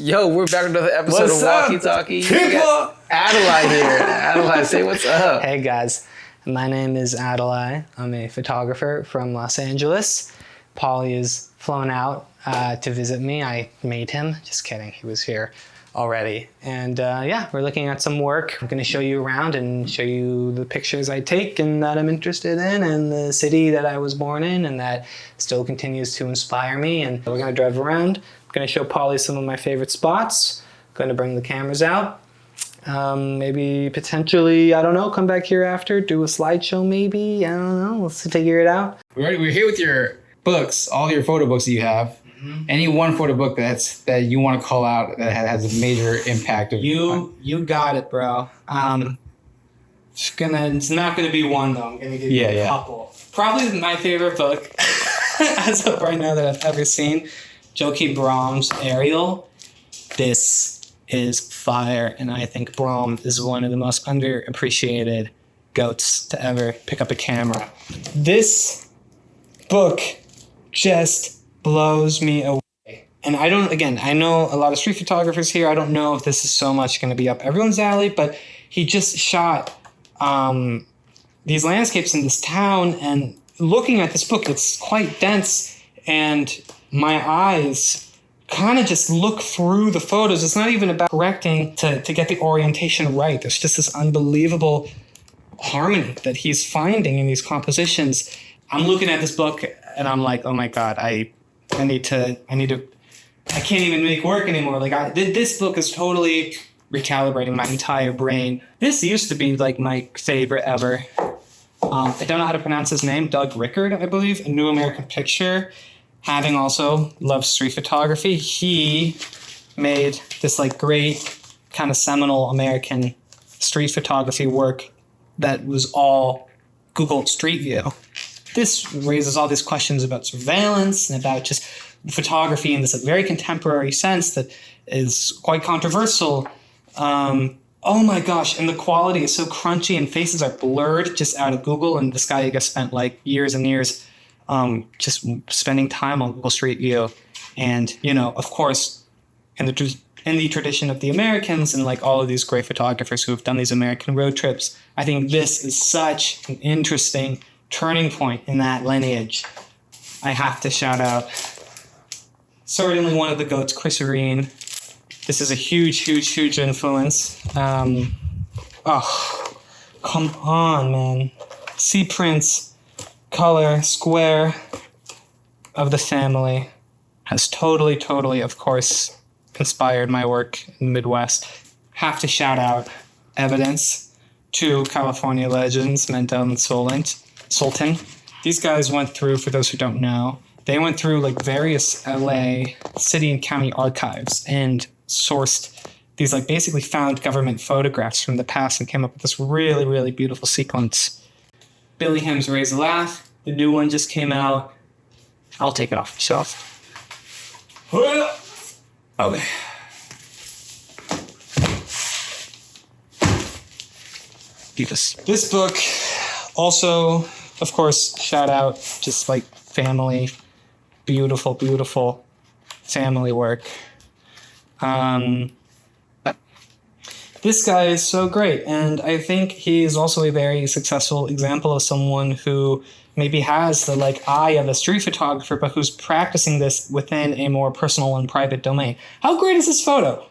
Yo, we're back with another episode What's of up, Walkie Talkie. people? Adali here. Adali, say what's up. Hey guys, my name is Adali. I'm a photographer from Los Angeles. Paulie is flown out to visit me. I made him. Just kidding. He was here already. And yeah, we're looking at some work. I'm going to show you around and show you the pictures I take and that I'm interested in, and the city that I was born in and that still continues to inspire me. And we're going to drive around. I'm going to show Paulie some of my favorite spots. I'm going to bring the cameras out. Maybe potentially, I don't know, come back here after, do a slideshow maybe. I don't know. Let's figure it out. We're here with your books, all your photo books that you have. Mm-hmm. Any one photo book that you want to call out that has a major impact of You got it, bro. It's not gonna be one though. I'm gonna give you a couple. Probably my favorite book as of right now that I've ever seen. Joachim Brahms' Ariel. This is fire, and I think Brahms is one of the most underappreciated goats to ever pick up a camera. This book just blows me away. And I know a lot of street photographers here. I don't know if this is so much going to be up everyone's alley, but he just shot these landscapes in this town, and looking at this book, it's quite dense, and my eyes kind of just look through the photos. It's not even about correcting to get the orientation right. There's just this unbelievable harmony that he's finding in these compositions. I'm looking at this book and I'm like, oh my God, I can't even make work anymore. Like this book is totally recalibrating my entire brain. This used to be like my favorite ever. I don't know how to pronounce his name. Doug Rickard, I believe. A New American Picture. Having also loved street photography, he made this like great kind of seminal American street photography work that was all Google Street View. This raises all these questions about surveillance and about just photography in this very contemporary sense that is quite controversial. Oh my gosh, and the quality is so crunchy and faces are blurred just out of Google, and this guy, I guess, spent like years and years just spending time on Google Street View. And, you know, of course, in the tradition of the Americans and like all of these great photographers who have done these American road trips, I think this is such an interesting turning point in that lineage. I have to shout out certainly one of the goats, Chris Areen. This is a huge, huge, huge influence. Oh, come on, man. Sea prints, color, square of the family has totally, of course, inspired my work in the Midwest. Have to shout out Evidence, two California legends, Mendel and Sultan. These guys went through, for those who don't know, they went through like various LA city and county archives and sourced these like basically found government photographs from the past and came up with this really, really beautiful sequence. Billy Him's Raise a Laugh. The new one just came out. I'll take it off the shelf. Okay. This book also, of course, shout out just like family, beautiful, beautiful family work. This guy is so great, and I think he is also a very successful example of someone who maybe has the like eye of a street photographer, but who's practicing this within a more personal and private domain. How great is this photo?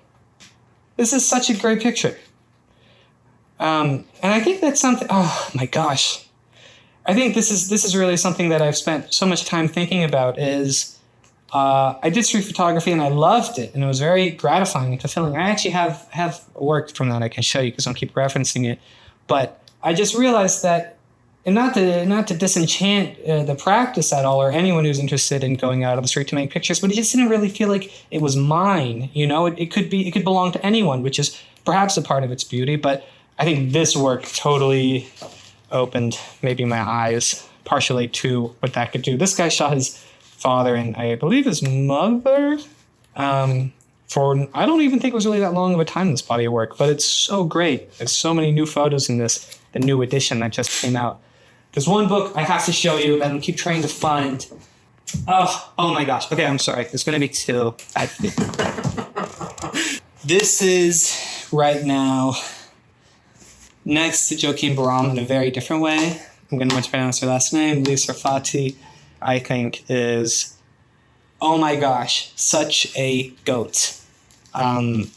This is such a great picture. And I think that's something, oh my gosh. I think this is really something that I've spent so much time thinking about is, I did street photography and I loved it, and it was very gratifying and fulfilling. I actually have work from that I can show you because I'll keep referencing it. But I just realized that, and not to disenchant the practice at all or anyone who's interested in going out on the street to make pictures, but it just didn't really feel like it was mine. You know, it could belong to anyone, which is perhaps a part of its beauty. But I think this work totally opened maybe my eyes partially to what that could do. This guy shot his father and I believe his mother for I don't even think it was really that long of a time in this body of work, but it's so great. There's so many new photos in this, the new edition that just came out. There's one book I have to show you that I keep trying to find. Oh my gosh. Okay, I'm sorry. There's going to be two. This is right now next to Joachim Baram in a very different way. I'm going to mispronounce her last name. Lisa Fati, I think, is, oh my gosh, such a goat. And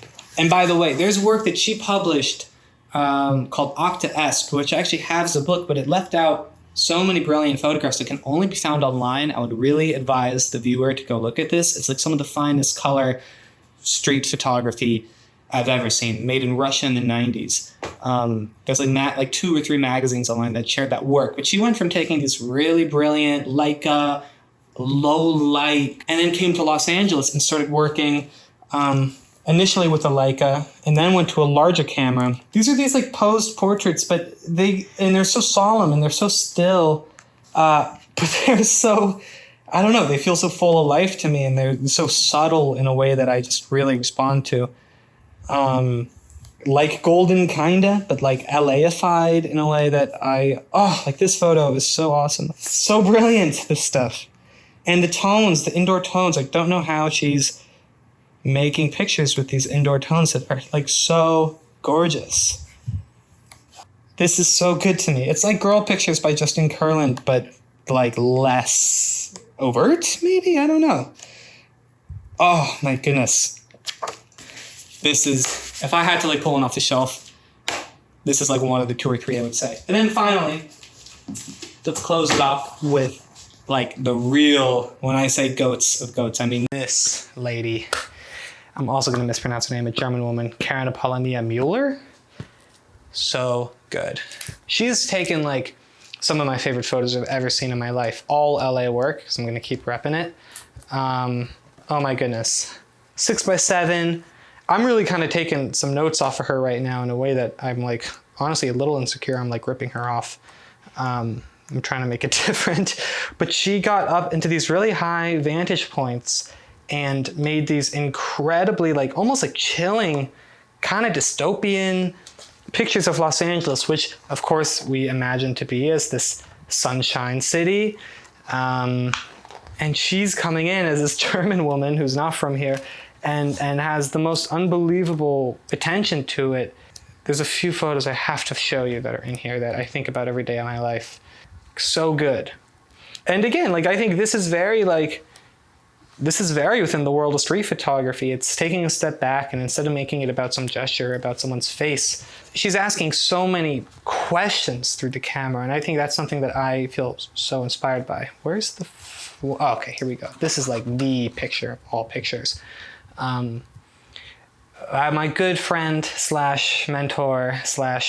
by the way, there's work that she published called Octa Est, which actually has a book, but it left out so many brilliant photographs that can only be found online. I would really advise the viewer to go look at this. It's like some of the finest color street photography I've ever seen, made in Russia in the 90s. There's like 2 or 3 magazines online that shared that work. But she went from taking this really brilliant Leica, low light, and then came to Los Angeles and started working initially with a Leica, and then went to a larger camera. These are these like posed portraits, but they're so solemn and they're so still, but they're so, I don't know, they feel so full of life to me, and they're so subtle in a way that I just really respond to. Like golden kinda, but like LA-ified in a way that like this photo is so awesome. So brilliant, this stuff. And the tones, the indoor tones, I don't know how she's making pictures with these indoor tones that are like so gorgeous. This is so good to me. It's like Girl Pictures by Justin Kurland, but like less overt, maybe? I don't know. Oh my goodness. This is, if I had to like pull one off the shelf, this is like one of the 2 or 3 I would say. And then finally, to close it off with like the real, when I say goats of goats, I mean this lady. I'm also going to mispronounce her name, a German woman, Karen Apollonia Mueller. So good. She's taken like some of my favorite photos I've ever seen in my life. All LA work, because I'm going to keep repping it. Oh my goodness. 6x7. I'm really kind of taking some notes off of her right now in a way that I'm like, honestly, a little insecure. I'm like ripping her off. I'm trying to make it different. But she got up into these really high vantage points and made these incredibly like, almost like chilling, kind of dystopian pictures of Los Angeles, which of course we imagine to be as this sunshine city. And she's coming in as this German woman who's not from here, and has the most unbelievable attention to it. There's a few photos I have to show you that are in here that I think about every day of my life. So good. And again, like I think this is very within the world of street photography. It's taking a step back, and instead of making it about some gesture, about someone's face, she's asking so many questions through the camera. And I think that's something that I feel so inspired by. Where's the, oh, okay, here we go. This is like the picture of all pictures. My good friend / mentor /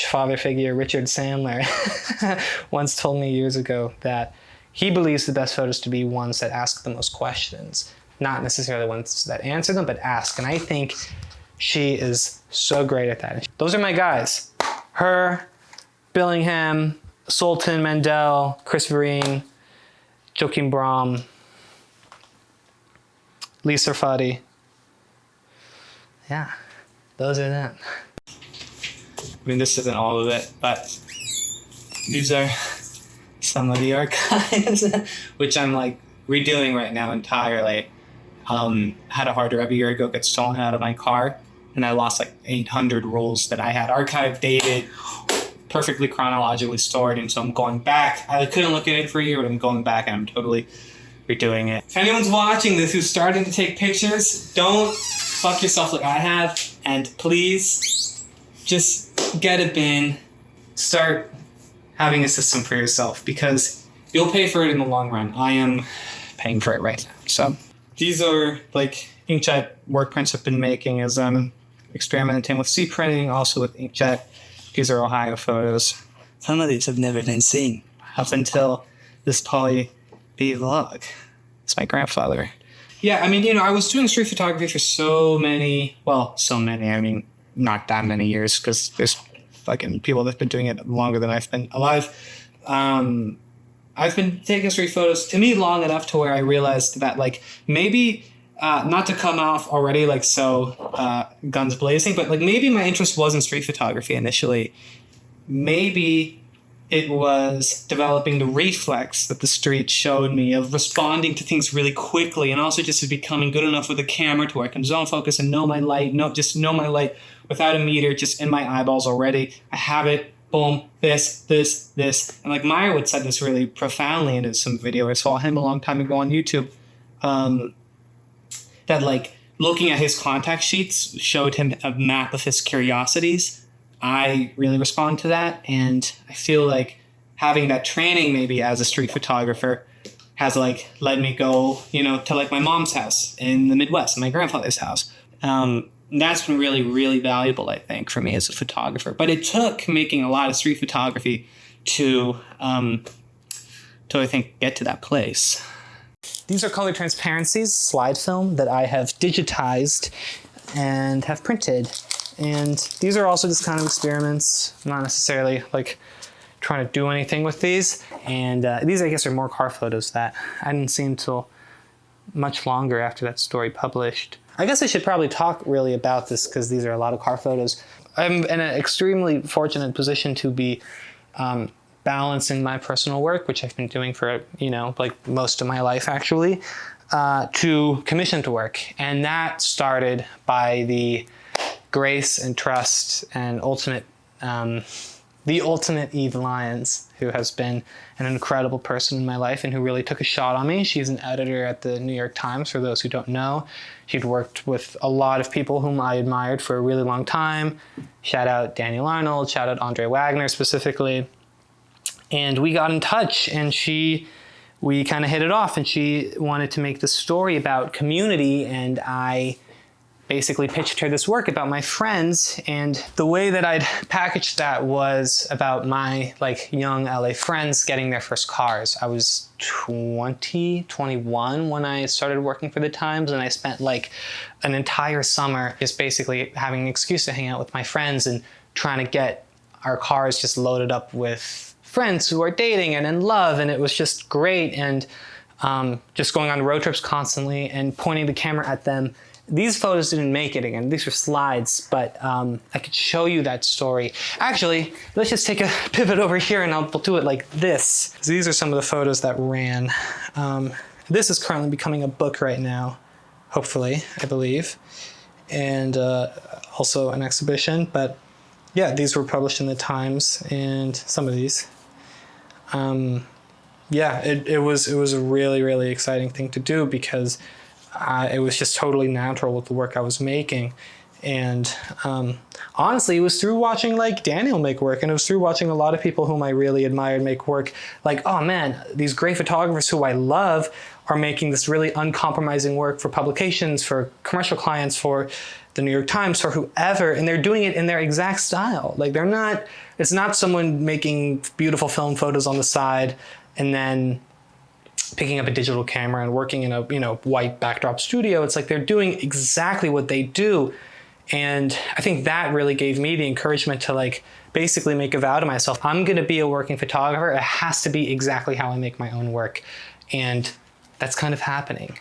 father figure, Richard Sandler, once told me years ago that he believes the best photos to be ones that ask the most questions, not necessarily ones that answer them, but ask. And I think she is so great at that. Those are my guys. Her, Billingham, Sultan Mandel, Chris Vereen, Joachim Baram, Lisa Fati. Yeah, those are them. I mean, this isn't all of it, but these are some of the archives, which I'm like redoing right now entirely. Had a hard drive a year ago get stolen out of my car, and I lost like 800 rolls that I had archived, dated, perfectly chronologically stored. And so I'm going back. I couldn't look at it for a year, but I'm going back and I'm totally redoing it. If anyone's watching this who's starting to take pictures, don't fuck yourself like I have, and please just get a bin, start having a system for yourself, because you'll pay for it in the long run. I am paying for it right now. So these are like inkjet work prints I've been making as I'm experimenting with C printing, also with inkjet. These are Ohio photos. Some of these have never been seen up until this paulie.b vlog. It's my grandfather. Yeah, I mean, I was doing street photography for so many, I mean, not that many years, because there's fucking people that've been doing it longer than I've been alive. I've been taking street photos, to me, long enough to where I realized that, like, maybe, not to come off already, like, so guns blazing, but, like, maybe my interest was in street photography initially. Maybe it was developing the reflex that the street showed me of responding to things really quickly, and also just becoming good enough with the camera to where I can zone focus and know my light, know my light without a meter, just in my eyeballs already. I have it, boom, this. And like Meyerowitz said this really profoundly in some video. I saw him a long time ago on YouTube, that like looking at his contact sheets showed him a map of his curiosities. I really respond to that, and I feel like having that training maybe as a street photographer has like led me go, to like my mom's house in the Midwest, my grandfather's house. That's been really, really valuable, I think, for me as a photographer. But it took making a lot of street photography to I think get to that place. These are color transparencies, slide film that I have digitized and have printed. And these are also just kind of experiments, not necessarily like trying to do anything with these. And these, I guess, are more car photos that I didn't see until much longer after that story published. I guess I should probably talk really about this because these are a lot of car photos. I'm in an extremely fortunate position to be balancing my personal work, which I've been doing for, like most of my life actually, to commissioned work. And that started by the grace and trust and the ultimate Eve Lyons, who has been an incredible person in my life and who really took a shot on me. She's an editor at the New York Times, for those who don't know. She'd worked with a lot of people whom I admired for a really long time. Shout out Daniel Arnold, shout out Andre Wagner specifically. And we got in touch, and we kind of hit it off, and she wanted to make this story about community, and I basically pitched her this work about my friends, and the way that I'd packaged that was about my young LA friends getting their first cars. I was 21 when I started working for the Times, and I spent an entire summer just basically having an excuse to hang out with my friends and trying to get our cars just loaded up with friends who are dating and in love, and it was just great, and just going on road trips constantly and pointing the camera at them. These photos didn't make it again. These were slides, but I could show you that story. Actually, let's just take a pivot over here and I'll do it like this. So these are some of the photos that ran. This is currently becoming a book right now, hopefully, I believe. And also an exhibition, but yeah, these were published in the Times, and some of these. Yeah, it was a really, really exciting thing to do because it was just totally natural with the work I was making. And honestly, it was through watching Daniel make work, and it was through watching a lot of people whom I really admired make work. Oh man, these great photographers who I love are making this really uncompromising work for publications, for commercial clients, for the New York Times, for whoever, and they're doing it in their exact style. It's not someone making beautiful film photos on the side and then picking up a digital camera and working in a white backdrop studio. It's they're doing exactly what they do. And I think that really gave me the encouragement to basically make a vow to myself. I'm gonna be a working photographer. It has to be exactly how I make my own work. And that's kind of happening.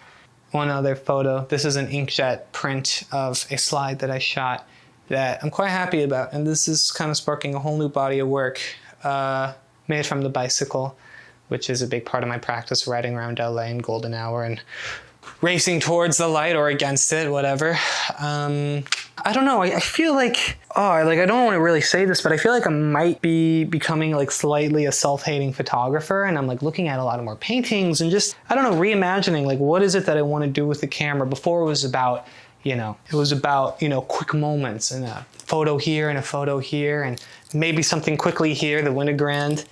One other photo. This is an inkjet print of a slide that I shot that I'm quite happy about. And this is kind of sparking a whole new body of work made from the bicycle, which is a big part of my practice, riding around LA in golden hour and racing towards the light or against it, whatever. I don't know. I feel I don't want to really say this, but I feel I might be becoming slightly a self-hating photographer, and I'm looking at a lot of more paintings and just, I don't know, reimagining what is it that I want to do with the camera. Before it was about, quick moments and a photo here and a photo here and maybe something quickly here, the Winogrand.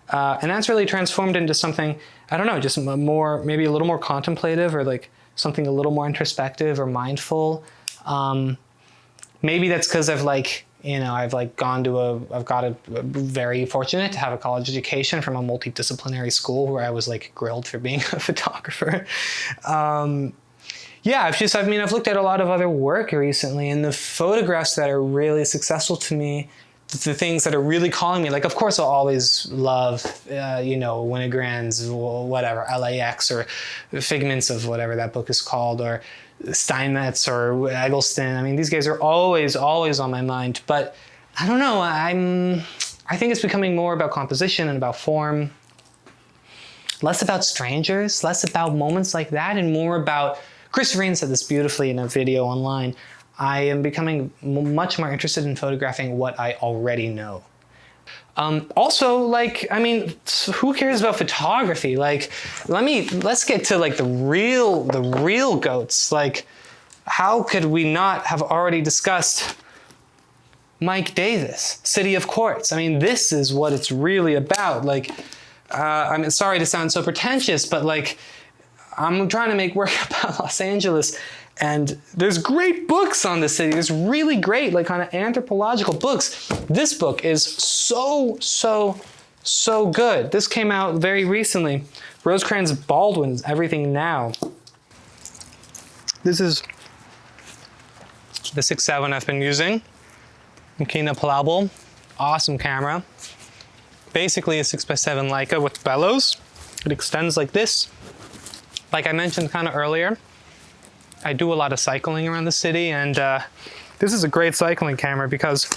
And that's really transformed into something, I don't know, just more, maybe a little more contemplative, or something a little more introspective or mindful. Maybe that's because I've got a very fortunate to have a college education from a multidisciplinary school where I was grilled for being a photographer. Yeah, I've looked at a lot of other work recently, and the photographs that are really successful to me, the things that are really calling me, of course I'll always love, Winogrand's, whatever, LAX, or Figments of whatever that book is called, or Steinmetz or Eggleston. I mean, these guys are always on my mind, but I don't know, I think it's becoming more about composition and about form, less about strangers, less about moments like that, and more about, Chris Vereen said this beautifully in a video online, I am becoming much more interested in photographing what I already know. Also, like, I mean, who cares about photography? Like, let's get to like the real goats. Like, how could we not have already discussed Mike Davis, City of Quartz? I mean, this is what it's really about. Like, I mean, sorry to sound so pretentious, but like, I'm trying to make work about Los Angeles, and there's great books on the city. There's really great, like, kind of anthropological books. This book is so good. This came out very recently. Rosecrans Baldwin's Everything Now. This is the 6.7 I've been using. Makina Palabal, awesome camera. Basically a 6x7 Leica with bellows. It extends like this. Like I mentioned kind of earlier, I do a lot of cycling around the city, and this is a great cycling camera because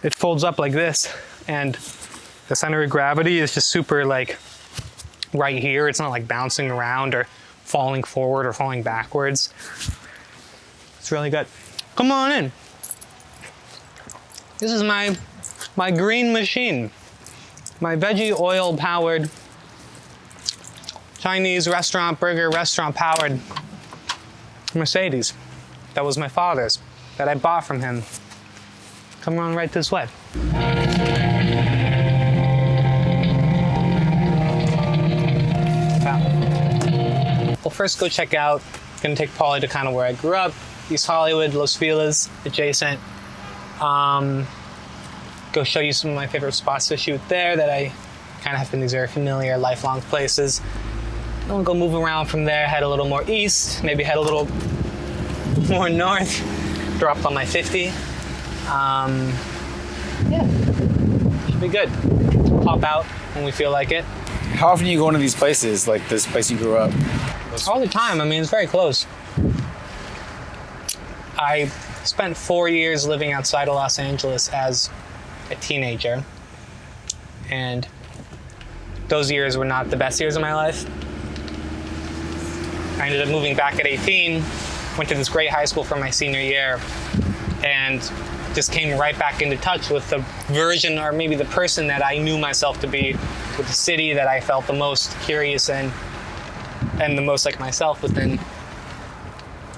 it folds up like this, and the center of gravity is just super like right here. It's not like bouncing around or falling forward or falling backwards. It's really good. Come on in. This is my green machine. My veggie oil powered Chinese restaurant, burger restaurant powered Mercedes. That was my father's, that I bought from him. Come on right this way. We'll first go check out, gonna take Paulie to kind of where I grew up, East Hollywood, Los Feliz, adjacent. Go show you some of my favorite spots to shoot there that I kind of have been these very familiar, lifelong places. Then we'll go move around from there, head a little more east, maybe head a little more north, drop on my 50. Yeah, should be good. Pop out when we feel like it. How often are you going to these places, like this place you grew up? All the time. I mean, it's very close. I spent 4 years living outside of Los Angeles as a teenager, and those years were not the best years of my life. I ended up moving back at 18, went to this great high school for my senior year, and just came right back into touch with the version, or maybe the person that I knew myself to be, with the city that I felt the most curious in and the most like myself within.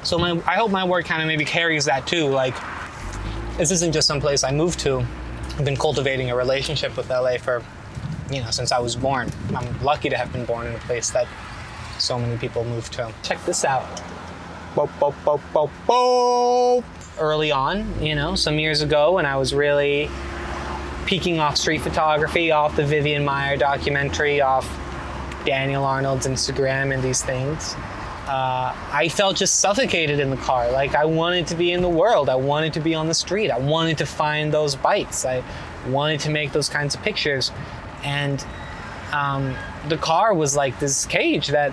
So I hope my work kind of maybe carries that too. Like, this isn't just some place I moved to. I've been cultivating a relationship with LA for, since I was born. I'm lucky to have been born in a place that so many people move to. Check this out. Boop, boop, boop, boop, boop. Early on, some years ago when I was really peeking off street photography, off the Vivian Maier documentary, off Daniel Arnold's Instagram and these things, I felt just suffocated in the car. Like, I wanted to be in the world. I wanted to be on the street. I wanted to find those bites. I wanted to make those kinds of pictures. And the car was like this cage that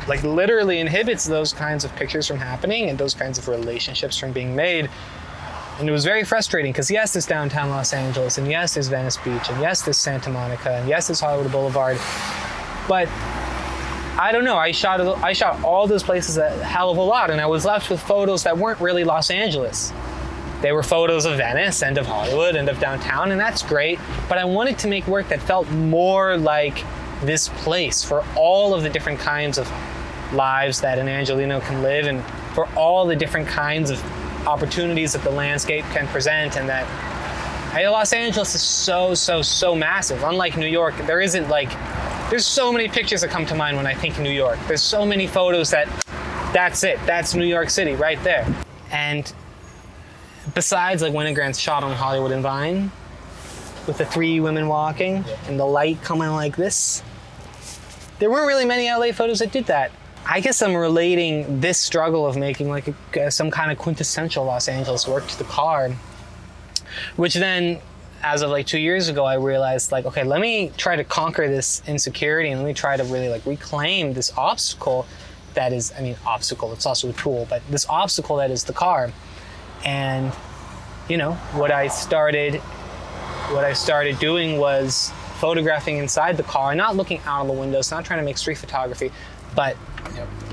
like literally inhibits those kinds of pictures from happening and those kinds of relationships from being made. And it was very frustrating because yes, there's downtown Los Angeles, and yes, there's Venice Beach, and yes, there's Santa Monica, and yes, there's Hollywood Boulevard. But I don't know, I shot all those places a hell of a lot, and I was left with photos that weren't really Los Angeles. They were photos of Venice and of Hollywood and of downtown, and that's great, but I wanted to make work that felt more like this place for all of the different kinds of lives that an Angelino can live, and for all the different kinds of opportunities that the landscape can present. And that Los Angeles is so massive. Unlike New York, there's so many pictures that come to mind when I think New York. There's so many photos that's it. That's New York City right there. And besides like Winogrand's shot on Hollywood and Vine with the 3 women walking and the light coming like this, there weren't really many LA photos that did that. I guess I'm relating this struggle of making like some kind of quintessential Los Angeles work to the car, which then, as of like 2 years ago, I realized like, okay, let me try to conquer this insecurity and let me try to really like reclaim this obstacle that is, obstacle, it's also a tool, but this obstacle that is the car. And, what I started what I started doing was photographing inside the car, not looking out of the windows, not trying to make street photography, but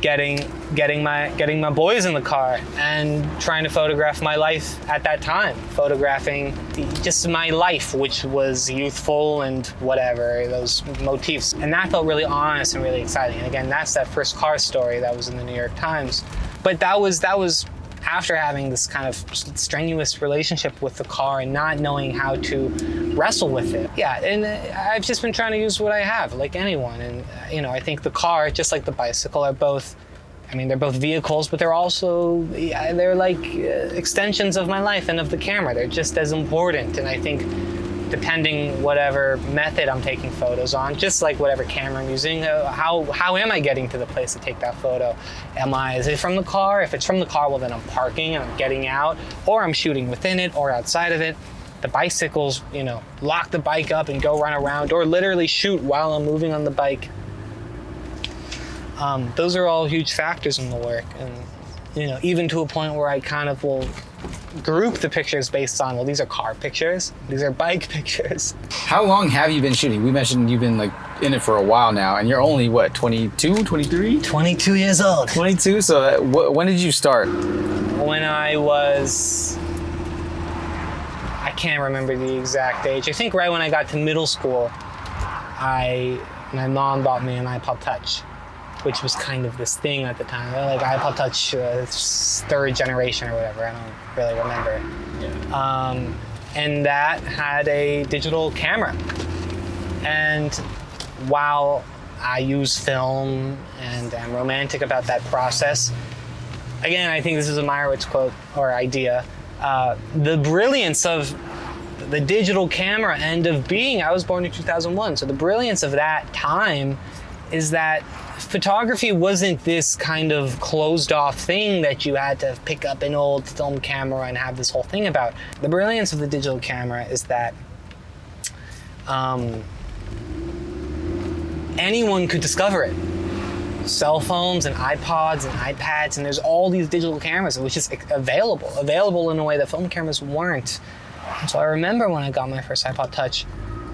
getting my boys in the car and trying to photograph my life at that time, photographing just my life, which was youthful and whatever, those motifs. And that felt really honest and really exciting. And again, that's that first car story that was in the New York Times. But that was after having this kind of strenuous relationship with the car and not knowing how to wrestle with it. Yeah, and I've just been trying to use what I have, like anyone. And, I think the car, just like the bicycle, are both, they're both vehicles, but they're also, they're like extensions of my life and of the camera. They're just as important. And I think depending whatever method I'm taking photos on, just like whatever camera I'm using, how am I getting to the place to take that photo? Is it from the car? If it's from the car, well then I'm parking and I'm getting out, or I'm shooting within it or outside of it. The bicycles, lock the bike up and go run around, or literally shoot while I'm moving on the bike. Those are all huge factors in the work. And, even to a point where I kind of will group the pictures based on, well, these are car pictures, these are bike pictures. How long have you been shooting? We mentioned you've been in it for a while now, and you're only, 22, 23? 22 years old. 22? So when did you start? When I was, I can't remember the exact age. I think right when I got to middle school, my mom bought me an iPod Touch, which was kind of this thing at the time. Like iPod Touch, third generation or whatever. I don't really remember. Yeah. And that had a digital camera. And while I use film and am romantic about that process, again, I think this is a Meyerowitz quote or idea. The brilliance of the digital camera and of being, I was born in 2001, so the brilliance of that time is that photography wasn't this kind of closed off thing that you had to pick up an old film camera and have this whole thing about. The brilliance of the digital camera is that anyone could discover it. Cell phones and iPods and iPads, and there's all these digital cameras. It was just available in a way that film cameras weren't. And so I remember when I got my first iPod Touch,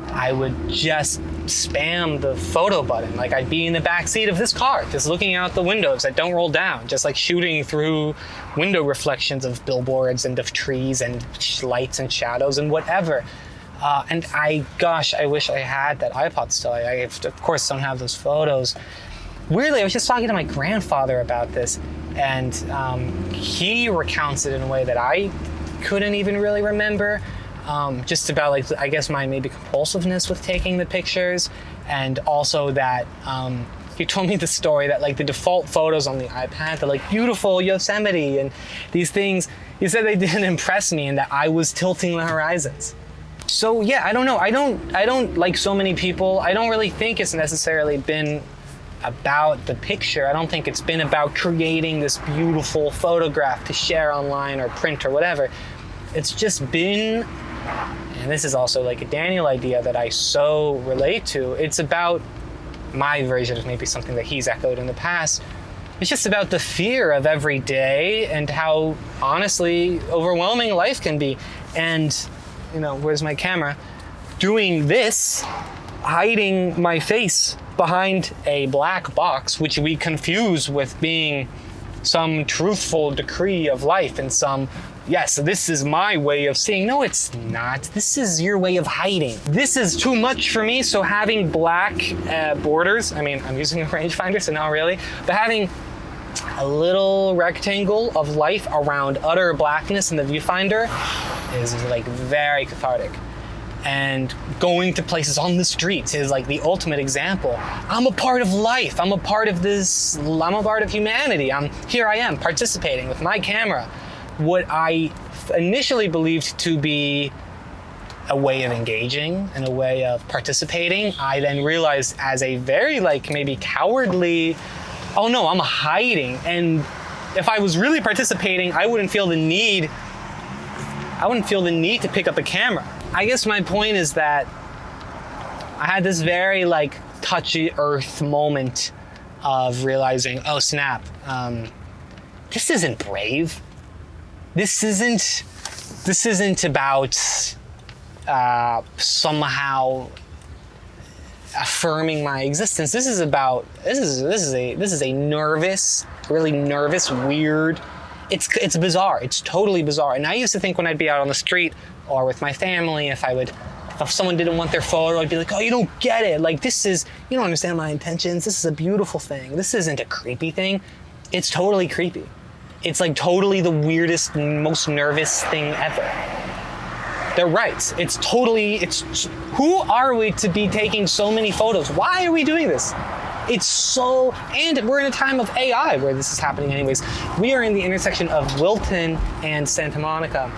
I would just spam the photo button. Like I'd be in the back seat of this car, just looking out the windows that don't roll down, just like shooting through window reflections of billboards and of trees and lights and shadows and whatever. And I wish I had that iPod still. I of course don't have those photos. Weirdly, I was just talking to my grandfather about this, and he recounts it in a way that I couldn't even really remember. Just about I guess my maybe compulsiveness with taking the pictures, and also that he told me the story that the default photos on the iPad, the beautiful Yosemite and these things, he said they didn't impress me and that I was tilting the horizons. So yeah, I don't know. I don't like so many people, I don't really think it's necessarily been about the picture. I don't think it's been about creating this beautiful photograph to share online or print or whatever. It's just been, and this is also a Daniel idea that I so relate to, it's about my version of maybe something that he's echoed in the past. It's just about the fear of every day and how honestly overwhelming life can be. And, where's my camera? Doing this, hiding my face behind a black box, which we confuse with being some truthful decree of life and some, yes, this is my way of seeing. No, it's not. This is your way of hiding. This is too much for me, so having black borders, I'm using a rangefinder, so not really, but having a little rectangle of life around utter blackness in the viewfinder is very cathartic. And going to places on the streets is the ultimate example. I'm a part of life. I'm a part of this. I'm a part of humanity. Here I am participating with my camera. What I initially believed to be a way of engaging and a way of participating, I then realized as a very maybe cowardly, oh no, I'm hiding. And if I was really participating, I wouldn't feel the need to pick up a camera. I guess my point is that I had this very touchy earth moment of realizing, oh snap, this isn't brave. This isn't about somehow affirming my existence. This is a nervous, really nervous, weird. It's bizarre. It's totally bizarre. And I used to think when I'd be out on the street or with my family, if someone didn't want their photo, I'd be like, oh, you don't get it. Like, you don't understand my intentions. This is a beautiful thing. This isn't a creepy thing. It's totally creepy. It's like totally the weirdest, most nervous thing ever. They're right. Who are we to be taking so many photos? Why are we doing this? And we're in a time of AI where this is happening anyways. We are in the intersection of Wilton and Santa Monica,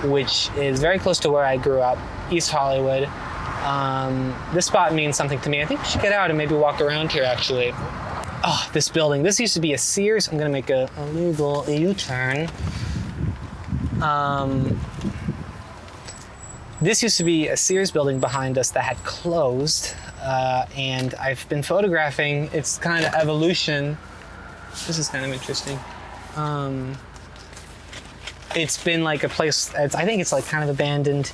which is very close to where I grew up, East Hollywood. This spot means something to me. I think we should get out and maybe walk around here, actually. Oh, this building. This used to be a Sears. I'm gonna make a legal U-turn. This used to be a Sears building behind us that had closed, and I've been photographing its kind of evolution. This is kind of interesting. It's been like a place, I think it's like kind of abandoned.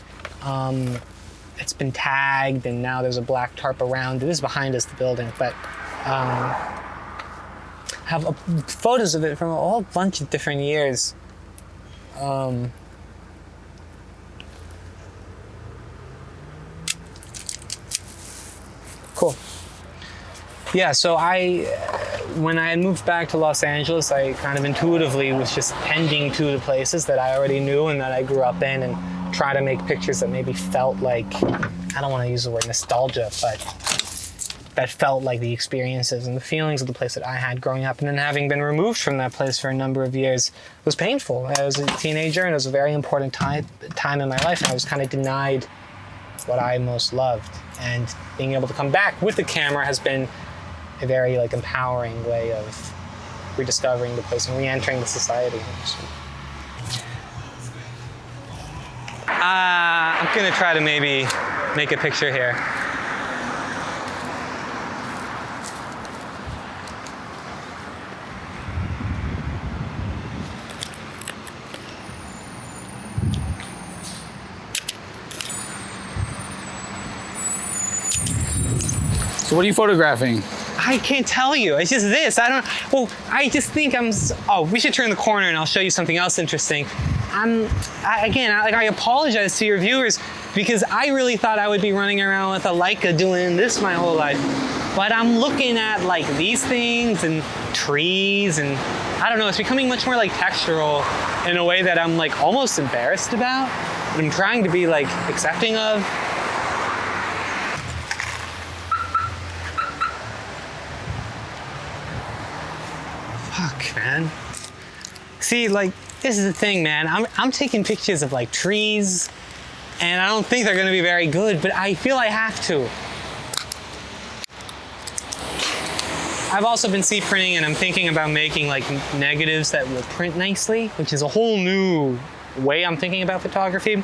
It's been tagged, and now there's a black tarp around. It is behind us, the building, but have photos of it from a whole bunch of different years. Cool. Yeah, so when I had moved back to Los Angeles, I kind of intuitively was just tending to the places that I already knew and that I grew up in, and try to make pictures that maybe felt like, I don't want to use the word nostalgia, but that felt like the experiences and the feelings of the place that I had growing up. And then having been removed from that place for a number of years was painful. I was a teenager, and it was a very important time in my life, and I was kind of denied what I most loved. And being able to come back with the camera has been a very empowering way of rediscovering the place and re-entering the society. I'm gonna try to maybe make a picture here. So what are you photographing? I can't tell you. It's just this. I just think we should turn the corner and I'll show you something else interesting. I apologize to your viewers because I really thought I would be running around with a Leica doing this my whole life. But I'm looking at these things and trees, and I don't know, it's becoming much more textural in a way that I'm almost embarrassed about. But I'm trying to be accepting of. Fuck, man. See, this is the thing, man. I'm taking pictures of trees, and I don't think they're gonna be very good, but I feel I have to. I've also been C-printing, and I'm thinking about making negatives that will print nicely, which is a whole new way I'm thinking about photography.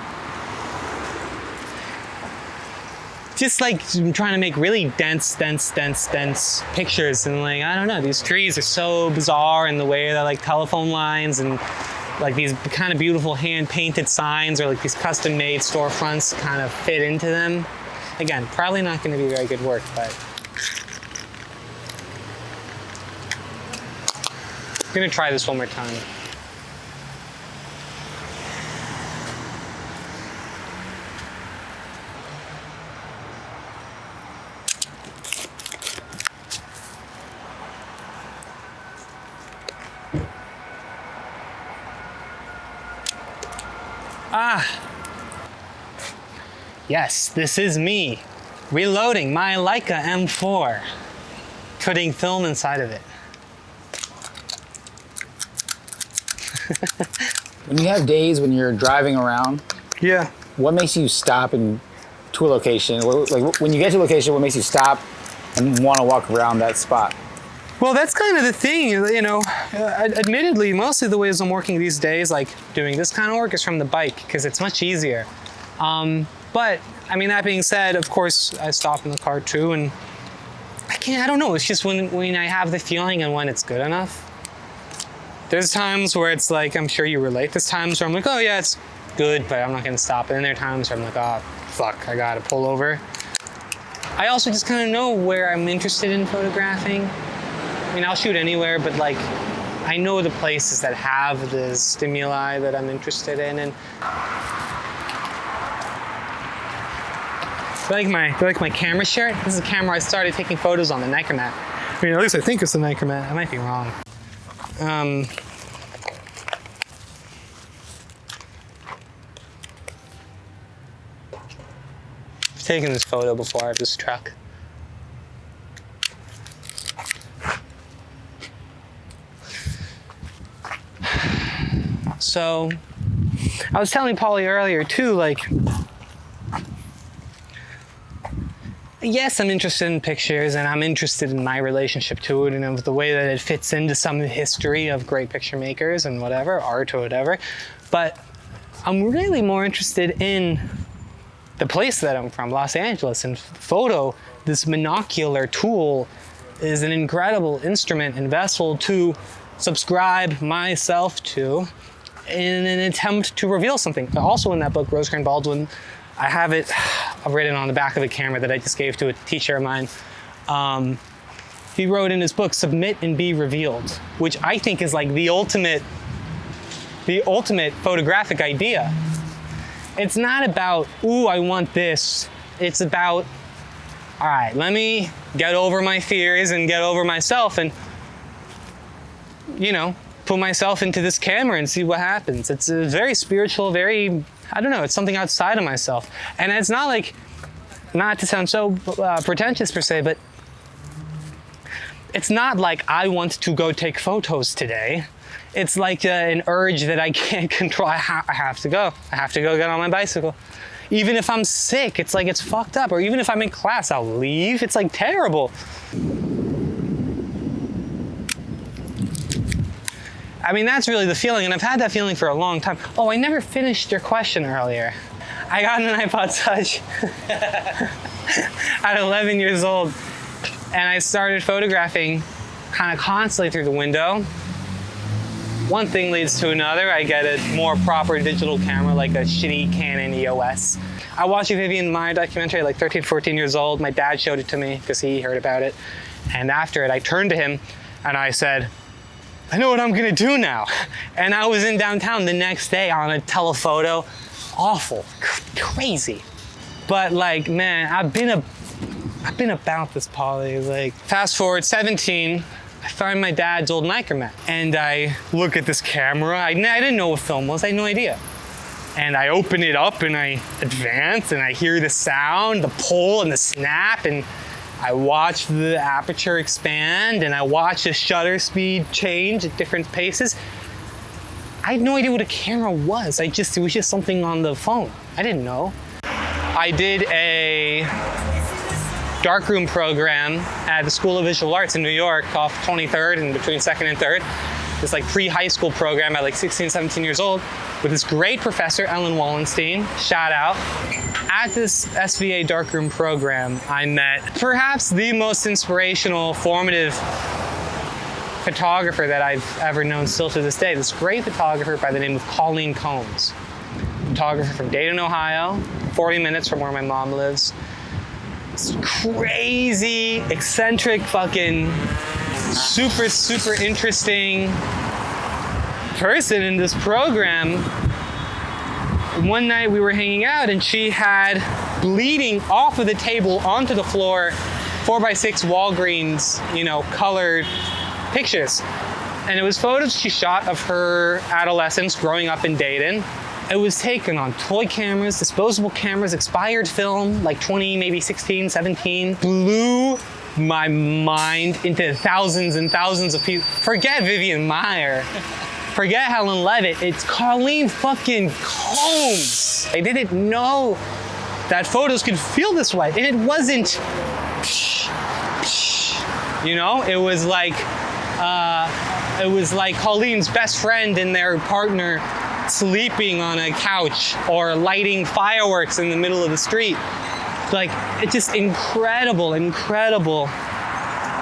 Just I'm trying to make really dense pictures, and I don't know, these trees are so bizarre in the way that telephone lines and these kind of beautiful hand-painted signs or these custom-made storefronts kind of fit into them. Again, probably not going to be very good work, but I'm going to try this one more time. Yes, this is me reloading my Leica M4, putting film inside of it. When you have days when you're driving around, yeah, what makes you stop to a location? When you get to a location, what makes you stop and want to walk around that spot? Well, that's kind of the thing, admittedly, mostly the ways I'm working these days, doing this kind of work, is from the bike, because it's much easier. But, that being said, of course, I stop in the car too, and I don't know, it's just when I have the feeling and when it's good enough. There's times where it's I'm sure you relate, there's times where I'm oh yeah, it's good, but I'm not gonna stop. And then there are times where I'm oh, fuck, I gotta pull over. I also just kind of know where I'm interested in photographing. I mean, I'll shoot anywhere, but like, I know the places that have the stimuli that I'm interested in. And I like my camera shirt. This is a camera I started taking photos on, the Nicormat. I mean, at least I think it's the Nicormat. I might be wrong. I've taken this photo before of this truck. So, I was telling Paulie earlier too, like, yes, I'm interested in pictures and I'm interested in my relationship to it and of the way that it fits into some history of great picture makers and whatever, art or whatever. But I'm really more interested in the place that I'm from, Los Angeles, and photo, this monocular tool, is an incredible instrument and vessel to subscribe myself to in an attempt to reveal something. Also in that book, Rosecrans Baldwin, I have it written on the back of a camera that I just gave to a teacher of mine. He wrote in his book, "Submit and be revealed," which I think is like the ultimate photographic idea. It's not about, ooh, I want this. It's about, all right, let me get over my fears and get over myself and, you know, put myself into this camera and see what happens. It's a very spiritual, very, I don't know, it's something outside of myself. And it's not like, not to sound so pretentious per se, but it's not like I want to go take photos today. It's like an urge that I can't control. I have to go. I have to go get on my bicycle. Even if I'm sick, it's like it's fucked up. Or even if I'm in class, I'll leave. It's like terrible. I mean, that's really the feeling, and I've had that feeling for a long time. Oh, I never finished your question earlier. I got an iPod Touch at 11 years old, and I started photographing kind of constantly through the window. One thing leads to another. I get a more proper digital camera, like a shitty Canon EOS. I watched a Vivian Maier documentary at like 13, 14 years old. My dad showed it to me because he heard about it. And after it, I turned to him and I said, I know what I'm gonna do now. And I was in downtown the next day on a telephoto. Awful, crazy. But like, man, I've been about this, Paulie. Like, fast forward 17, I find my dad's old Nicormat. And I look at this camera. I didn't know what film was, I had no idea. And I open it up and I advance and I hear the sound, the pull and the snap, and I watch the aperture expand and I watch the shutter speed change at different paces. I had no idea what a camera was. It was just something on the phone. I didn't know. I did a darkroom program at the School of Visual Arts in New York off 23rd and between 2nd and 3rd. This like pre-high school program at like 16, 17 years old with this great professor, Ellen Wallenstein, shout out. At this SVA darkroom program, I met perhaps the most inspirational, formative photographer that I've ever known still to this day. This great photographer by the name of Colleen Combs. Photographer from Dayton, Ohio, 40 minutes from where my mom lives. This crazy, eccentric, fucking super, super interesting person in this program. One night we were hanging out and she had bleeding off of the table onto the floor 4x6 Walgreens, colored pictures. And it was photos she shot of her adolescence growing up in Dayton. It was taken on toy cameras, disposable cameras, expired film, like 20, maybe 16, 17. Blew my mind into thousands and thousands of people. Forget Vivian Maier. Forget Helen Levitt. It's Colleen fucking Combs. I didn't know that photos could feel this way. And it wasn't, it was like Colleen's best friend and their partner sleeping on a couch or lighting fireworks in the middle of the street. Like, it's just incredible, incredible.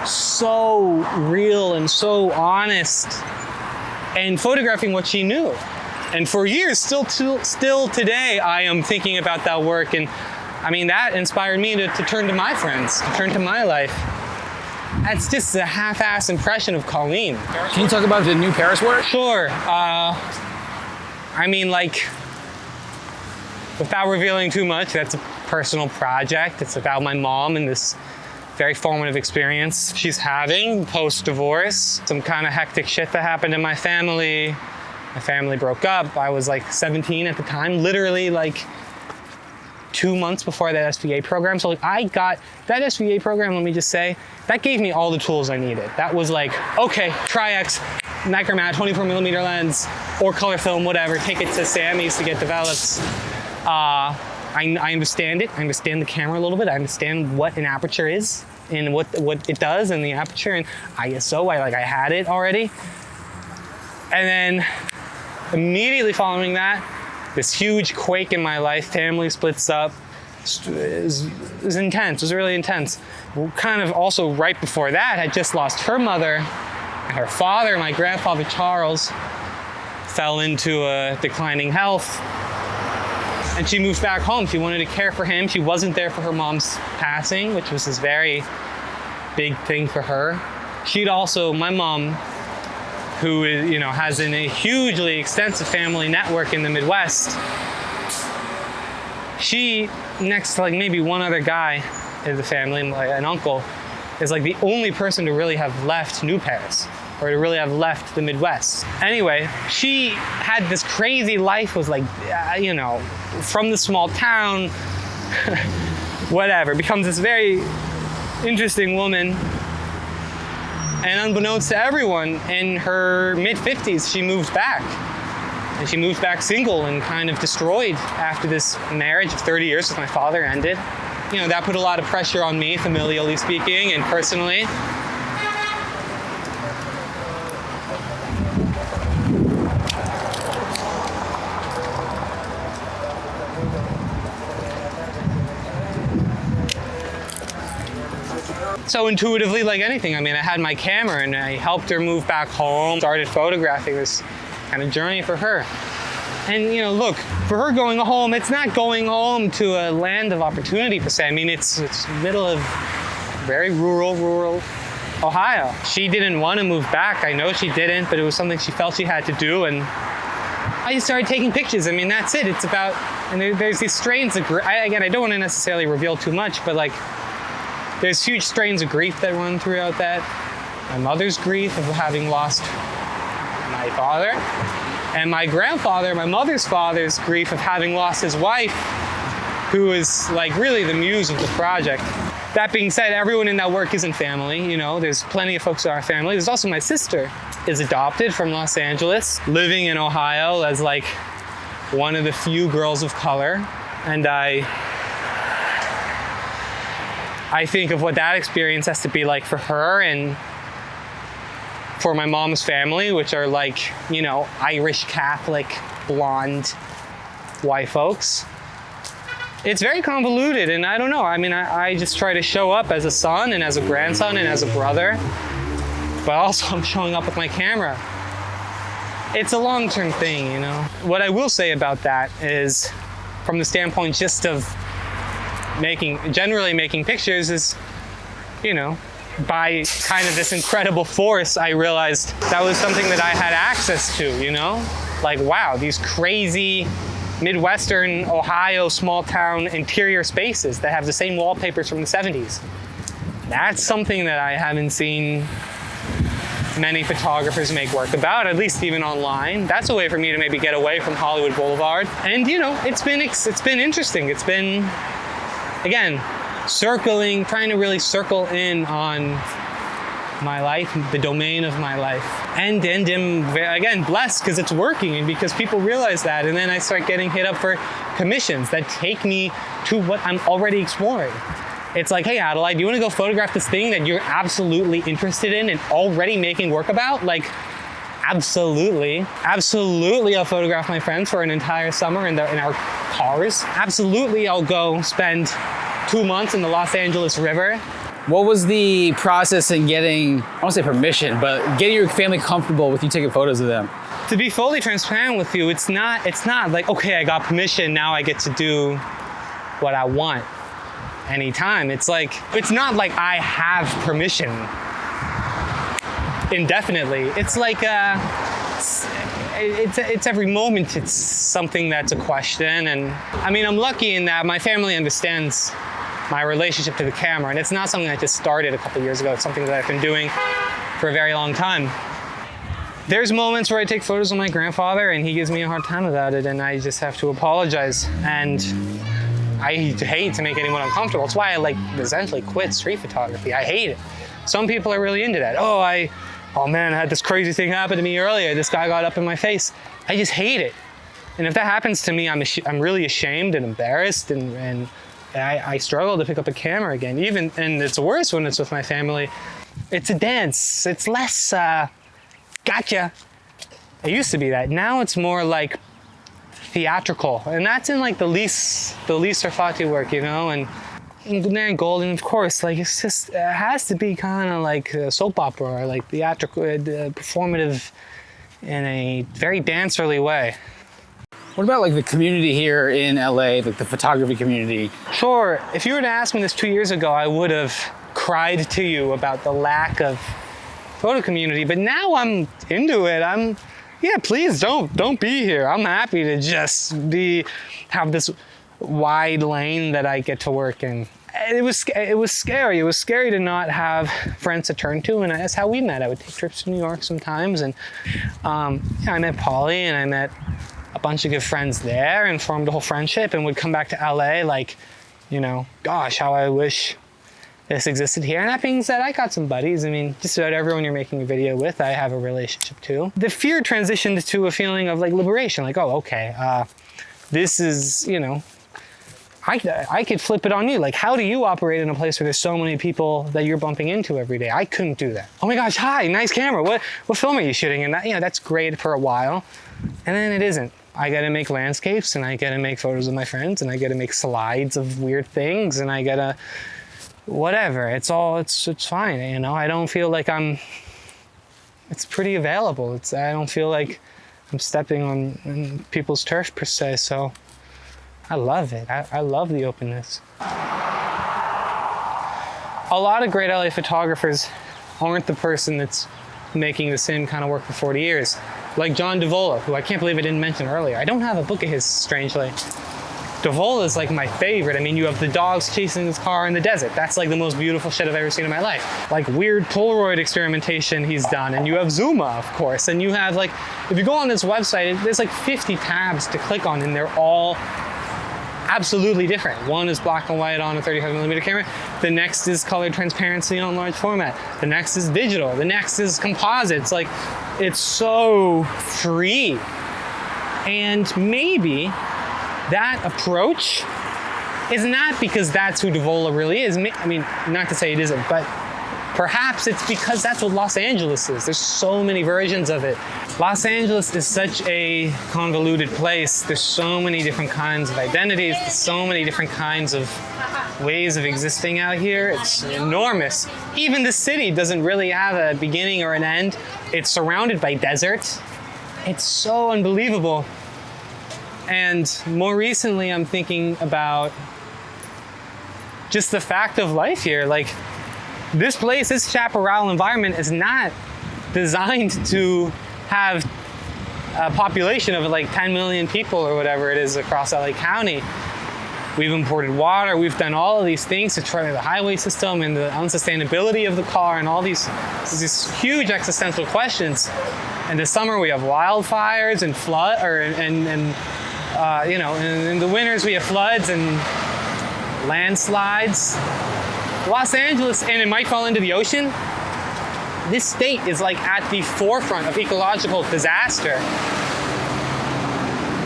So real and so honest. And photographing what she knew. And for years, still today, I am thinking about that work and I mean, that inspired me to turn to my friends, to turn to my life. That's just a half-ass impression of Colleen. Can you talk about the new Paris work? Sure. I mean, like, without revealing too much, that's a personal project. It's about my mom and this very formative experience she's having post-divorce. Some kind of hectic shit that happened in my family. My family broke up. I was like 17 at the time, literally like 2 months before that SVA program. So like I got that SVA program, let me just say, that gave me all the tools I needed. That was like, okay, Tri-X, Micromat, 24mm lens, or color film, whatever, take it to Sammy's to get developed. I understand it. I understand the camera a little bit. I understand what an aperture is and what it does in the aperture and ISO. I had it already. And then immediately following that, this huge quake in my life, family splits up. It was intense. It was really intense. Kind of also right before that, I just lost her mother and her father. My grandfather Charles fell into a declining health. And she moved back home. She wanted to care for him. She wasn't there for her mom's passing, which was this very big thing for her. She'd also, my mom, who has a hugely extensive family network in the Midwest, she, next to like maybe one other guy in the family, like an uncle, is like the only person to really have left New Paris, or to really have left the Midwest. Anyway, she had this crazy life, was like, from the small town, whatever, becomes this very interesting woman. And unbeknownst to everyone, in her mid-50s, she moved back. And she moved back single and kind of destroyed after this marriage of 30 years with my father ended. That put a lot of pressure on me, familially speaking, and personally. So intuitively, like anything, I mean, I had my camera and I helped her move back home, started photographing this kind of journey for her. And look, for her going home, it's not going home to a land of opportunity per se. I mean, it's middle of very rural Ohio. She didn't want to move back. I know she didn't, but it was something she felt she had to do. And I just started taking pictures. I mean, that's it. It's about, and there's these strains of, again, I don't want to necessarily reveal too much, but like, there's huge strains of grief that run throughout that. My mother's grief of having lost my father, and my grandfather, my mother's father's grief of having lost his wife, who is like really the muse of the project. That being said, everyone in that work isn't family. There's plenty of folks who are family. There's also my sister, is adopted from Los Angeles, living in Ohio as like one of the few girls of color. And I think of what that experience has to be like for her and for my mom's family, which are like, Irish Catholic, blonde, white folks. It's very convoluted, and I don't know. I mean, I just try to show up as a son and as a grandson and as a brother, but also I'm showing up with my camera. It's a long-term thing, What I will say about that is, from the standpoint just of generally making pictures is, by kind of this incredible force, I realized that was something that I had access to, Like, wow, these crazy Midwestern Ohio small town interior spaces that have the same wallpapers from the 70s. That's something that I haven't seen many photographers make work about, at least even online. That's a way for me to maybe get away from Hollywood Boulevard. And it's been interesting. It's been, again, trying to really circle in on my life, the domain of my life. And am, again, blessed because it's working and because people realize that. And then I start getting hit up for commissions that take me to what I'm already exploring. It's like, hey, Adali, do you want to go photograph this thing that you're absolutely interested in and already making work about? Like, absolutely. Absolutely, I'll photograph my friends for an entire summer in our cars. Absolutely, I'll go spend 2 months in the Los Angeles River. What was the process in getting, I won't say permission, but getting your family comfortable with you taking photos of them? To be fully transparent with you, it's not like, okay, I got permission, now I get to do what I want. anytime. It's like, it's not like I have permission indefinitely. It's like, it's every moment it's something that's a question. And I mean, I'm lucky in that my family understands my relationship to the camera, and it's not something that just started a couple years ago. It's something that I've been doing for a very long time. There's moments where I take photos of my grandfather and he gives me a hard time about it, and I just have to apologize. And I hate to make anyone uncomfortable. It's why I like essentially quit street photography. I hate it. Some people are really into that. Oh man, I had this crazy thing happen to me earlier. This guy got up in my face. I just hate it. And if that happens to me, I'm really ashamed and embarrassed, and I struggle to pick up a camera again. And it's worse when it's with my family. It's a dance. It's less, gotcha. It used to be that. Now it's more like theatrical. And that's in like the least Sarfati work, you know? And then Golden, of course, like it's just, it has to be kind of like a soap opera or like theatrical, performative in a very dancerly way. What about like the community here in LA, like the photography community? Sure, if you were to ask me this 2 years ago, I would have cried to you about the lack of photo community, but now I'm into it. Yeah, please don't be here. I'm happy to just have this wide lane that I get to work in. It was scary. It was scary to not have friends to turn to, and that's how we met. I would take trips to New York sometimes, and I met Paulie, and I met a bunch of good friends there and formed a whole friendship, and would come back to LA like, you know, gosh, how I wish this existed here. And that being said, I got some buddies. I mean, just about everyone you're making a video with, I have a relationship to. The fear transitioned to a feeling of like liberation, like, oh, okay, this is, you know, I could flip it on you. Like, how do you operate in a place where there's so many people that you're bumping into every day? I couldn't do that. Oh my gosh, hi, nice camera. What film are you shooting? And that, you know, that's great for a while, and then it isn't. I gotta make landscapes, and I gotta make photos of my friends, and I gotta make slides of weird things, and I gotta, whatever. It's fine, you know? I don't feel like it's pretty available. I don't feel like I'm stepping on people's turf per se, so I love it. I love the openness. A lot of great LA photographers aren't the person that's making the same kind of work for 40 years. Like John Davola, who I can't believe I didn't mention earlier. I don't have a book of his, strangely. Davola is like my favorite. I mean, you have the dogs chasing his car in the desert. That's like the most beautiful shit I've ever seen in my life. Like weird Polaroid experimentation he's done. And you have Zuma, of course. And you have like, if you go on this website, there's like 50 tabs to click on, and they're all absolutely different. One is black and white on a 35mm camera. The next is color transparency on large format. The next is digital. The next is composites. Like, it's so free. And maybe that approach is not because that's who Davola really is. I mean, not to say it isn't, but perhaps it's because that's what Los Angeles is. There's so many versions of it. Los Angeles is such a convoluted place. There's so many different kinds of identities. There's so many different kinds of ways of existing out here. It's enormous. Even the city doesn't really have a beginning or an end. It's surrounded by desert. It's so unbelievable. And more recently, I'm thinking about just the fact of life here. Like, this place, this chaparral environment is not designed to have a population of like 10 million people or whatever it is across LA County. We've imported water, we've done all of these things to try the highway system and the unsustainability of the car and all these huge existential questions. And this summer we have wildfires and flood, you know, in the winters we have floods and landslides. Los Angeles, and it might fall into the ocean. This state is like at the forefront of ecological disaster.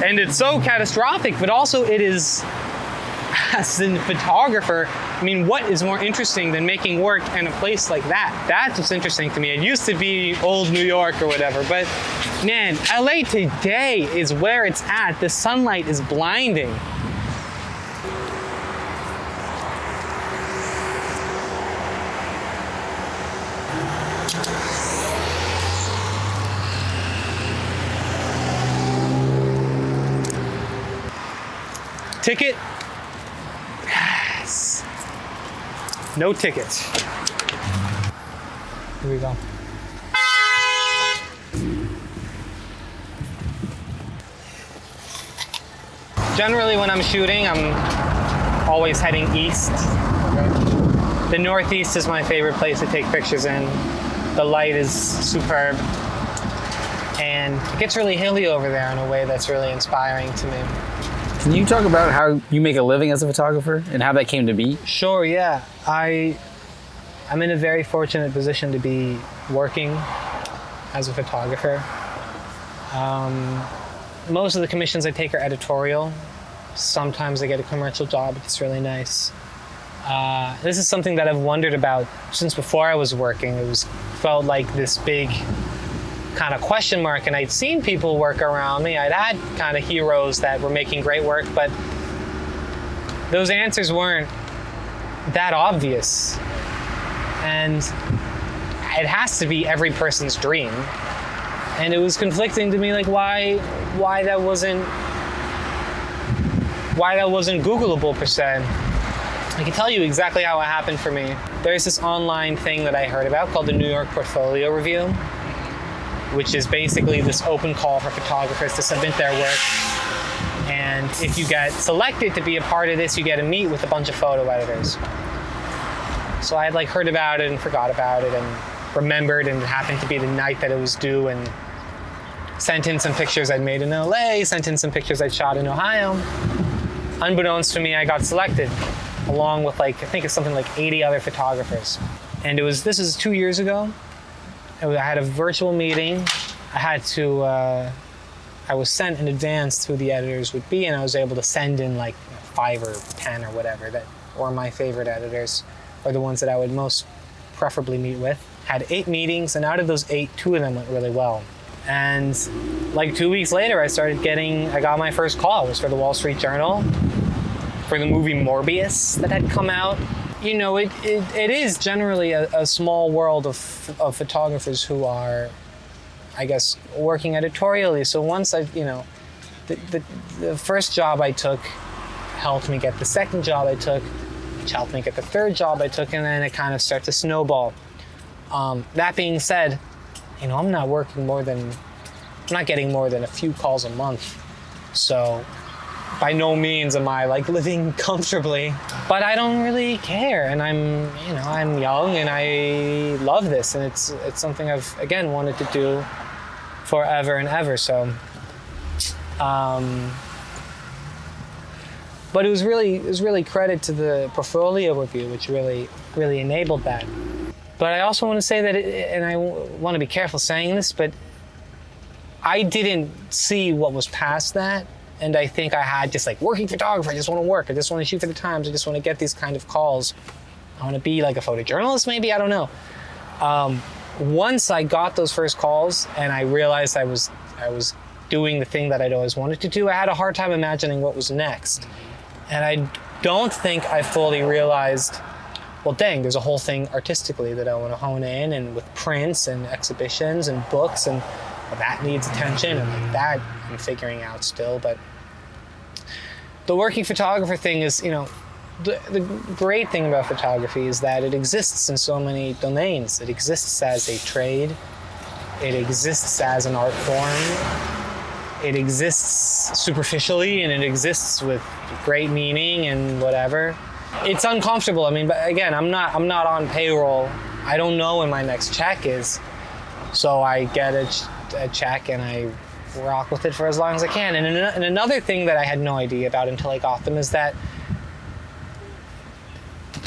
And it's so catastrophic, but also it is, as a photographer, I mean, what is more interesting than making work in a place like that? That's what's interesting to me. It used to be old New York or whatever, but man, LA today is where it's at. The sunlight is blinding. Ticket? Yes. No tickets. Here we go. Generally, when I'm shooting, I'm always heading east. The Northeast is my favorite place to take pictures in. The light is superb. And it gets really hilly over there in a way that's really inspiring to me. Can you talk about how you make a living as a photographer and how that came to be? Sure, yeah. I'm in a very fortunate position to be working as a photographer. Most of the commissions I take are editorial. Sometimes I get a commercial job. It's really nice. This is something that I've wondered about since before I was working. Felt like this big kind of question mark, and I'd seen people work around me. I'd had kind of heroes that were making great work, but those answers weren't that obvious. And it has to be every person's dream. And it was conflicting to me, like why that wasn't Googleable per se. I can tell you exactly how it happened for me. There's this online thing that I heard about called the New York Portfolio Review, which is basically this open call for photographers to submit their work. And if you get selected to be a part of this, you get to meet with a bunch of photo editors. So I had heard about it and forgot about it and remembered, and it happened to be the night that it was due, and sent in some pictures I'd made in LA, sent in some pictures I'd shot in Ohio. Unbeknownst to me, I got selected, along with I think it's something like 80 other photographers. And this is 2 years ago. I had a virtual meeting. I was sent in advance who the editors would be, and I was able to send in 5 or 10 or whatever that were my favorite editors, or the ones that I would most preferably meet with. Had 8 meetings, and out of those 8, 2 of them went really well. And 2 weeks later, I got my first call. It was for the Wall Street Journal, for the movie Morbius that had come out. You know, it is generally a small world of photographers who are, I guess, working editorially. So once the first job I took helped me get the second job I took, which helped me get the third job I took, and then it kind of started to snowball. That being said, I'm not getting more than a few calls a month. So by no means am I living comfortably, but I don't really care. And I'm young and I love this. And it's something I've, again, wanted to do forever and ever. So, but it was really credit to the portfolio review, which really enabled that. But I also want to say that, and I want to be careful saying this, but I didn't see what was past that. And I think I had just working photographer, I just want to work, I just want to shoot for the Times, I just want to get these kind of calls. I want to be a photojournalist maybe, I don't know. Once I got those first calls and I realized I was doing the thing that I'd always wanted to do, I had a hard time imagining what was next. And I don't think I fully realized, well, dang, there's a whole thing artistically that I want to hone in, and with prints and exhibitions and books, and that needs attention, and that I'm figuring out still. But the working photographer thing is, the great thing about photography is that it exists in so many domains. It exists as a trade. It exists as an art form. It exists superficially, and it exists with great meaning and whatever. It's uncomfortable. But again, I'm not on payroll. I don't know when my next check is, so I get a check and I rock with it for as long as I can. And another thing that I had no idea about until I got them is that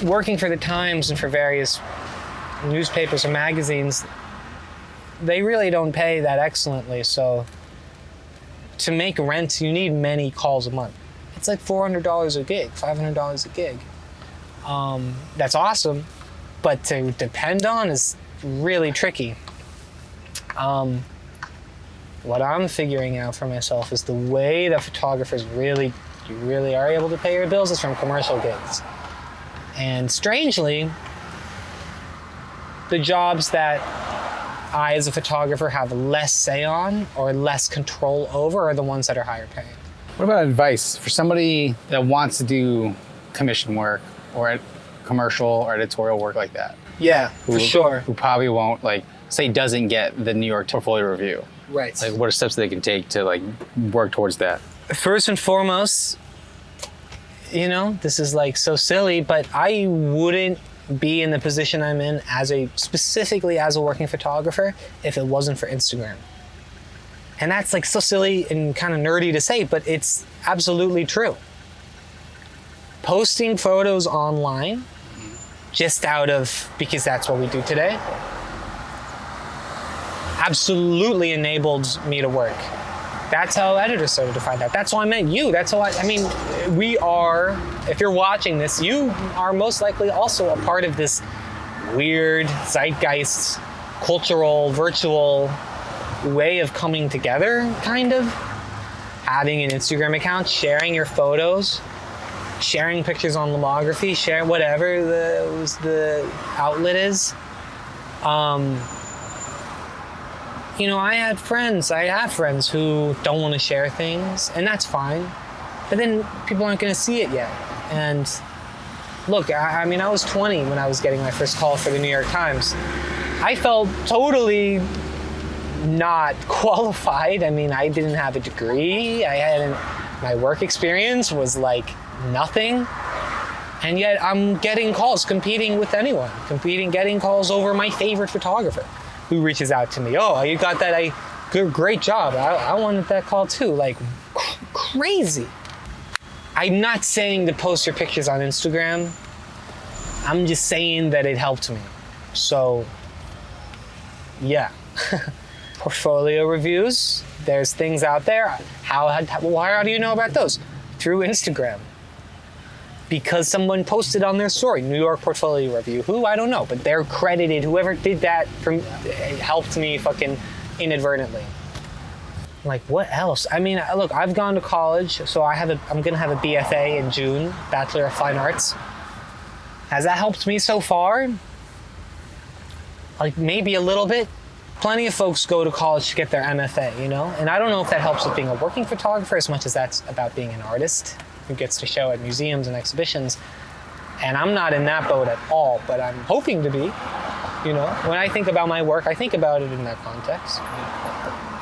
working for the Times and for various newspapers or magazines, they really don't pay that excellently. So to make rent, you need many calls a month. It's $400 a gig, $500 a gig. That's awesome, but to depend on is really tricky. What I'm figuring out for myself is the way that photographers really are able to pay your bills is from commercial gigs. And strangely, the jobs that I as a photographer have less say on or less control over are the ones that are higher paying. What about advice for somebody that wants to do commission work or commercial or editorial work like that. Yeah, for sure. Who probably won't, like, say doesn't get the New York portfolio review. Right. Like, what are steps they can take to, like, work towards that? First and foremost, you know, this is like so silly, but I wouldn't be in the position I'm in specifically as a working photographer if it wasn't for Instagram. And that's like so silly and kind of nerdy to say, but it's absolutely true. Posting photos online just because that's what we do today, absolutely enabled me to work. That's how editors started to find out. That's how I met you. That's how we are, if you're watching this, you are most likely also a part of this weird zeitgeist, cultural, virtual way of coming together, kind of. Having an Instagram account, sharing your photos, sharing pictures on Lomography, sharing whatever the outlet is. You know, I have friends who don't want to share things, and that's fine. But then people aren't going to see it yet. And look, I mean, I was 20 when I was getting my first call for the New York Times. I felt totally not qualified. I mean, I didn't have a degree. My work experience was like nothing. And yet I'm getting calls, competing with anyone, getting calls over my favorite photographer who reaches out to me. Oh, you got that? Great job. I wanted that call too. Like, crazy. I'm not saying to post your pictures on Instagram. I'm just saying that it helped me. So, yeah. Portfolio reviews. There's things out there. How do you know about those? Through Instagram. Because someone posted on their story, New York Portfolio Review. Who? I don't know, but they're credited. Whoever did that helped me fucking inadvertently. Like, what else? I mean, look, I've gone to college, so I'm gonna have a BFA in June, Bachelor of Fine Arts. Has that helped me so far? Like, maybe a little bit. Plenty of folks go to college to get their MFA, you know? And I don't know if that helps with being a working photographer as much as that's about being an artist who gets to show at museums and exhibitions. And I'm not in that boat at all, but I'm hoping to be. You know, when I think about my work, I think about it in that context.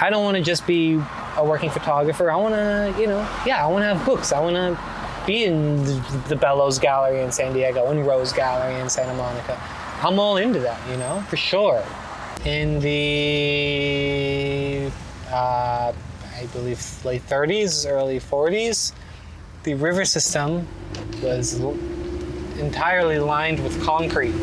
I don't want to just be a working photographer. I want to, I want to have books. I want to be in the Bellows Gallery in San Diego and Rose Gallery in Santa Monica. I'm all into that, for sure. In the, I believe, late 30s, early 40s, the river system was entirely lined with concrete.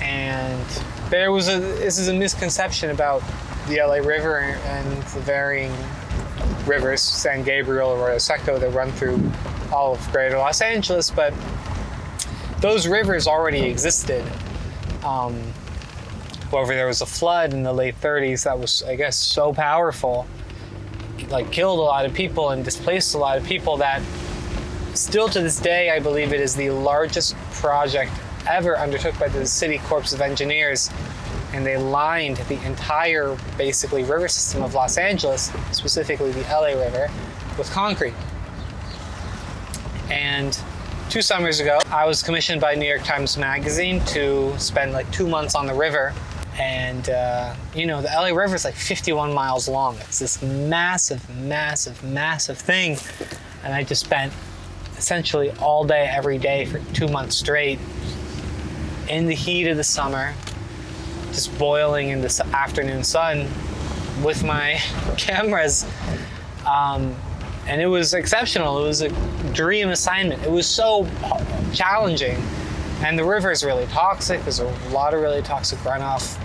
And this is a misconception about the LA River and the varying rivers, San Gabriel, Arroyo Seco, that run through all of greater Los Angeles, but those rivers already existed. However, there was a flood in the late 30s that was, I guess, so powerful, like killed a lot of people and displaced a lot of people, that still to this day, I believe it is the largest project ever undertook by the City Corps of Engineers. And they lined the entire, basically, river system of Los Angeles, specifically the LA River, with concrete. And 2 summers ago, I was commissioned by New York Times Magazine to spend like 2 months on the river. And, the LA River is like 51 miles long. It's this massive, massive, massive thing. And I just spent essentially all day, every day for 2 months straight in the heat of the summer, just boiling in the afternoon sun with my cameras. And it was exceptional. It was a dream assignment. It was so challenging. And the river is really toxic. There's a lot of really toxic runoff.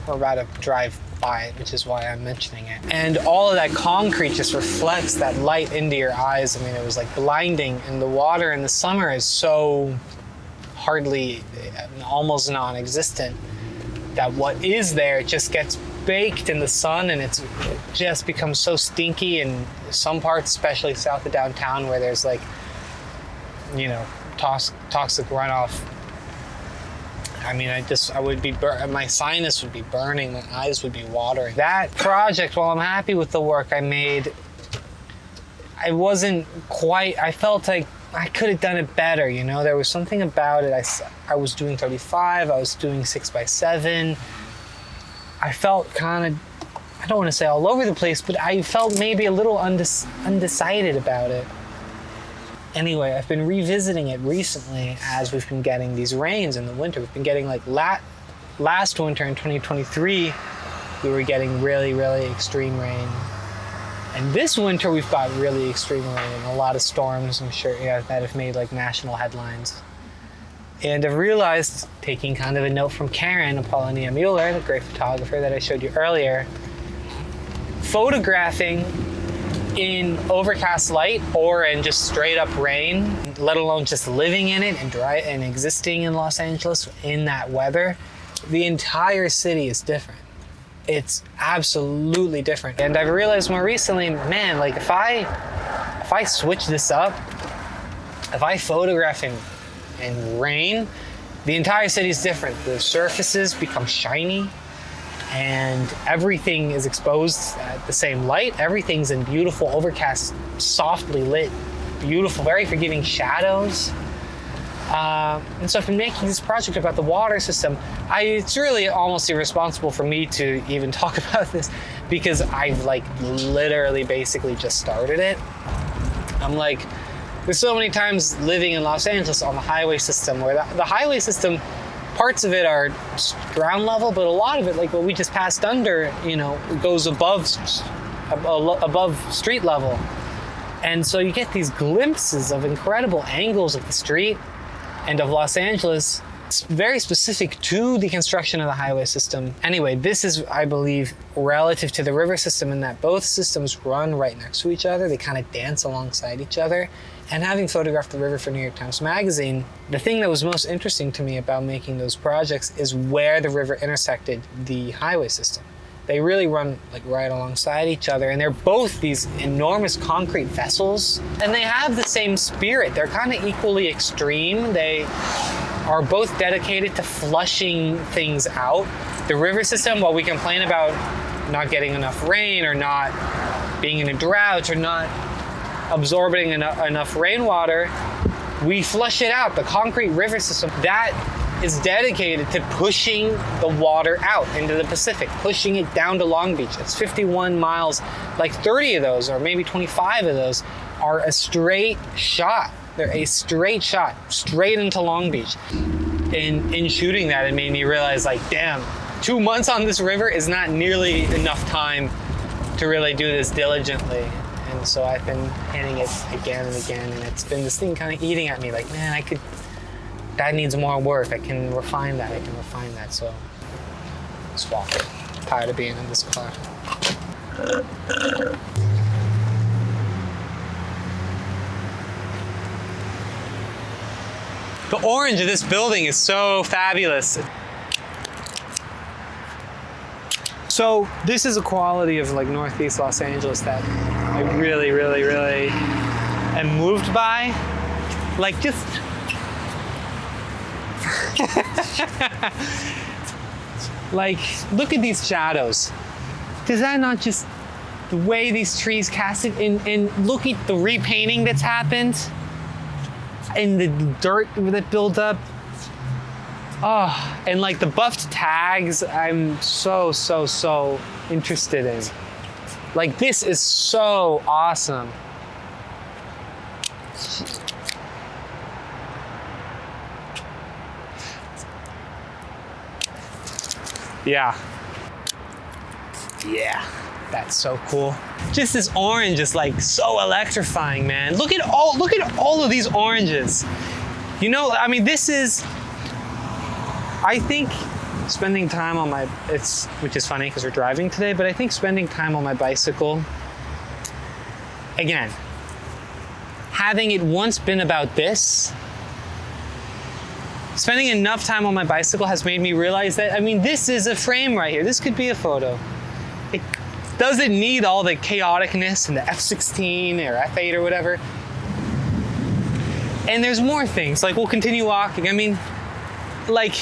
We're about to drive by it, which is why I'm mentioning it. And all of that concrete just reflects that light into your eyes. I mean, it was like blinding. And the water in the summer is so hardly, almost non-existent, that what is there just gets baked in the sun, and it just becomes so stinky in some parts, especially south of downtown, where there's like, toxic runoff. I mean, I would be my sinus would be burning, my eyes would be watering. That project, while I'm happy with the work I made, I wasn't quite, I felt like I could have done it better, you know? There was something about it. I was doing 35, I was doing 6x7. I felt kind of, I don't want to say all over the place, but I felt maybe a little undecided about it. Anyway, I've been revisiting it recently as we've been getting these rains in the winter. We've been getting like last winter in 2023, we were getting really, really extreme rain. And this winter we've got really extreme rain and a lot of storms, I'm sure, that have made like national headlines. And I've realized, taking kind of a note from Karen, Paulie.b, the great photographer that I showed you earlier, photographing in overcast light or in just straight up rain, let alone just living in it and dry and existing in Los Angeles in that weather, the entire city is different. It's absolutely different. And I've realized more recently, man, like if I switch this up, if I photograph in rain, the entire city is different. The surfaces become shiny and everything is exposed at the same light. Everything's in beautiful, overcast, softly lit, beautiful, very forgiving shadows. And so I've been making this project about the water system. It's really almost irresponsible for me to even talk about this because I've like literally basically just started it. I'm like, there's so many times living in Los Angeles on the highway system where the highway system, parts of it are ground level, but a lot of it, like what we just passed under, you know, goes above street level. And so you get these glimpses of incredible angles of the street and of Los Angeles. It's very specific to the construction of the highway system. Anyway, this is, I believe, relative to the river system in that both systems run right next to each other. They kind of dance alongside each other. And having photographed the river for New York Times Magazine, the thing that was most interesting to me about making those projects is where the river intersected the highway system. They really run like right alongside each other, and they're both these enormous concrete vessels, and they have the same spirit. They're kind of equally extreme. They are both dedicated to flushing things out. The river system, while we complain about not getting enough rain or not being in a drought or not absorbing enough rainwater, we flush it out. The concrete river system, that is dedicated to pushing the water out into the Pacific, pushing it down to Long Beach. It's 51 miles, like 30 of those, or maybe 25 of those, are a straight shot. They're a straight shot, straight into Long Beach. In shooting that, it made me realize, like, damn, 2 months on this river is not nearly enough time to really do this diligently. And so I've been hitting it again and again, and it's been this thing kind of eating at me, like, man, that needs more work. I can refine that, so let's walk it. I'm tired of being in this car. The orange of this building is so fabulous. So this is a quality of like Northeast Los Angeles that I really, really, really am moved by. Like just like, look at these shadows. Does that not just, the way these trees cast it, and look at the repainting that's happened and the dirt that built up. Oh, and like the buffed tags, I'm so interested in. Like, this is so awesome. Yeah, that's so cool. Just this orange is like so electrifying, man. Look at all of these oranges. You know, I mean, this is, I think spending time on which is funny because we're driving today, but I think spending time on my bicycle, again, having it once been about this, spending enough time on my bicycle has made me realize that, I mean, this is a frame right here. This could be a photo. It doesn't need all the chaoticness and the F16 or F8 or whatever. And there's more things, like we'll continue walking. I mean, like,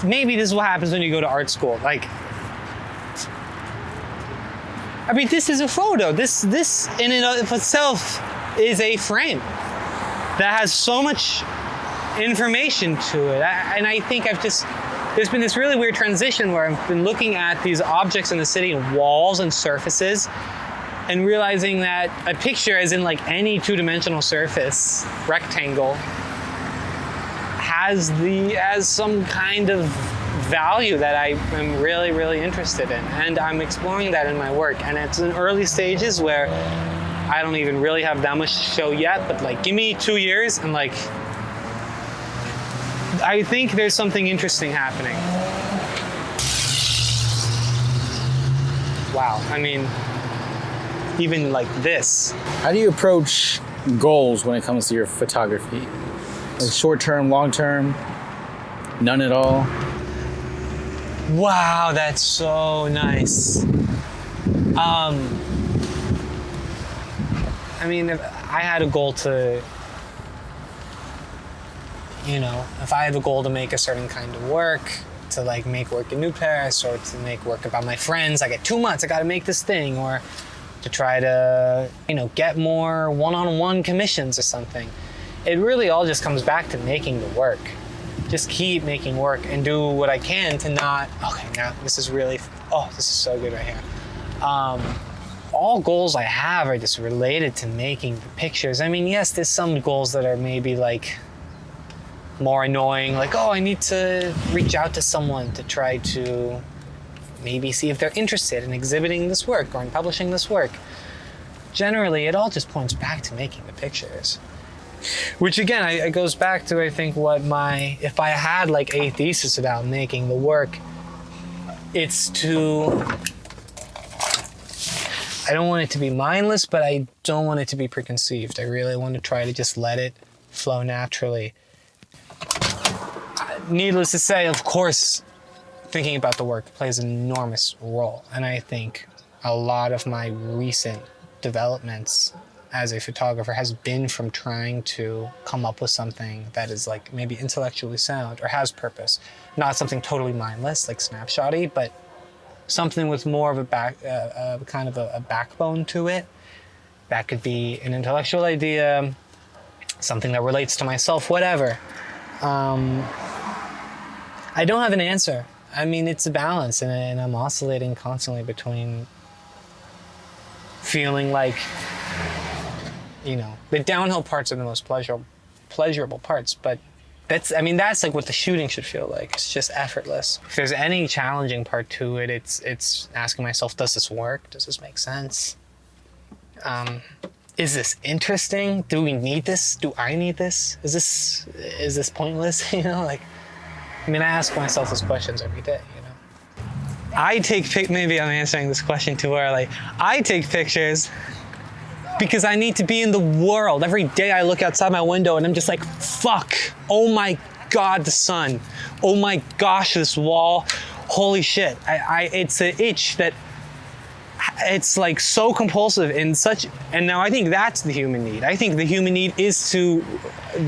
maybe this is what happens when you go to art school. Like, I mean, this is a photo. This in and of itself is a frame that has so much information to it. And I think there's been this really weird transition where I've been looking at these objects in the city and walls and surfaces and realizing that a picture, as in like any two-dimensional surface, rectangle, has some kind of value that I am really, really interested in. And I'm exploring that in my work. And it's in early stages where I don't even really have that much to show yet, but like, give me 2 years and like, I think there's something interesting happening. Wow, I mean, even like this. How do you approach goals when it comes to your photography? Like short-term, long-term, none at all? Wow, that's so nice. I mean, if I had a goal to, if I have a goal to make a certain kind of work, to like make work in New Paris, or to make work about my friends, I get 2 months, I gotta make this thing, or to try to, get more one-on-one commissions or something. It really all just comes back to making the work. Just keep making work and do what I can to not, okay, now this is really, this is so good right here. All goals I have are just related to making the pictures. I mean, yes, there's some goals that are maybe like more annoying, like, I need to reach out to someone to try to maybe see if they're interested in exhibiting this work or in publishing this work. Generally, it all just points back to making the pictures. Which again, it goes back to, I think, if I had like a thesis about making the work, it's I don't want it to be mindless, but I don't want it to be preconceived. I really want to try to just let it flow naturally. Needless to say, of course, thinking about the work plays an enormous role. And I think a lot of my recent developments as a photographer has been from trying to come up with something that is like maybe intellectually sound or has purpose. Not something totally mindless, like snapshotty, but something with more of a backbone to it. That could be an intellectual idea, something that relates to myself, whatever. I don't have an answer. I mean, it's a balance, and I'm oscillating constantly between feeling like, the downhill parts are the most pleasurable parts, but that's like what the shooting should feel like. It's just effortless. If there's any challenging part to it, it's asking myself, does this work? Does this make sense? Is this interesting? Do we need this? Do I need this? Is this pointless? I ask myself those questions every day, maybe I'm answering this question too early. I take pictures because I need to be in the world. Every day I look outside my window and I'm just like, fuck, oh my God, the sun. Oh my gosh, this wall. Holy shit. It's an itch that it's like so compulsive and now I think that's the human need. I think the human need is to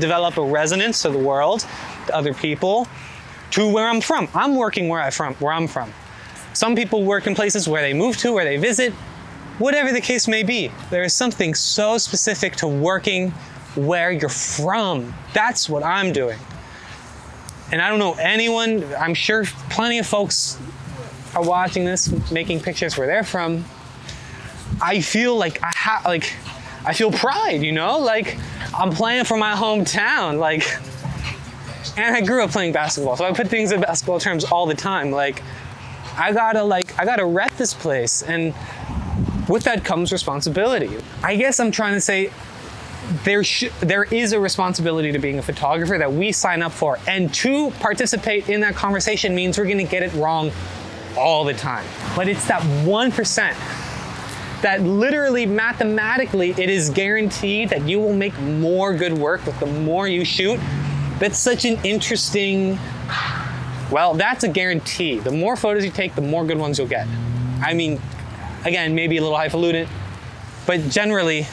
develop a resonance to the world, to other people, to where I'm from. I'm working where I'm from. Some people work in places where they move to, where they visit, whatever the case may be. There is something so specific to working where you're from. That's what I'm doing. And I don't know anyone, I'm sure plenty of folks are watching this, making pictures where they're from. I feel like I feel pride, like I'm playing for my hometown, and I grew up playing basketball, so I put things in basketball terms all the time. I gotta rep this place, and with that comes responsibility. I guess I'm trying to say there is a responsibility to being a photographer that we sign up for, and to participate in that conversation means we're gonna get it wrong all the time. But it's that 1% that literally mathematically it is guaranteed that you will make more good work with the more you shoot. That's such an interesting, that's a guarantee. The more photos you take, the more good ones you'll get. I mean, again, maybe a little highfalutin, but generally,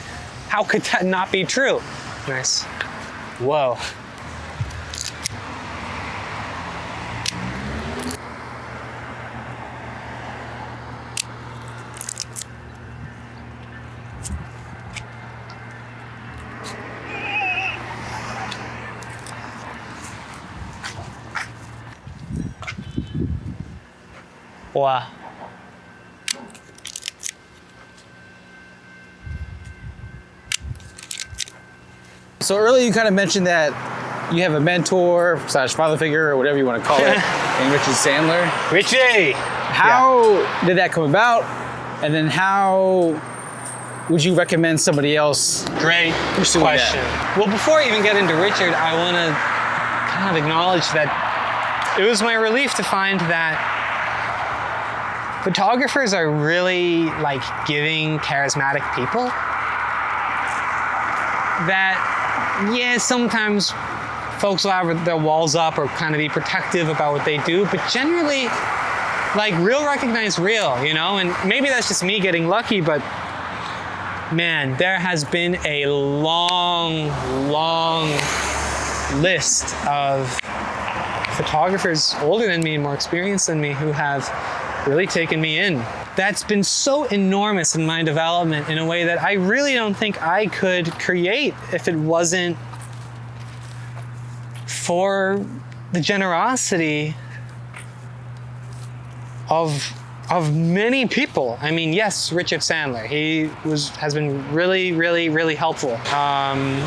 how could that not be true? Nice. Whoa. Wow. So earlier you kind of mentioned that you have a mentor / father figure or whatever you want to call it in Richard Sandler. Richie! How did that come about? And then how would you recommend somebody else? Great Pursuing question. Well, before I even get into Richard, I want to kind of acknowledge that it was my relief to find that photographers are really like giving, charismatic people. That, yeah, sometimes folks will have their walls up or kind of be protective about what they do, but generally, like, real recognize real, you know? And maybe that's just me getting lucky, but man, there has been a long, long list of photographers older than me and more experienced than me who have really taken me in. That's been so enormous in my development in a way that I really don't think I could create if it wasn't for the generosity of many people. I mean, yes, Richard Sandler. He has been really, really, really helpful.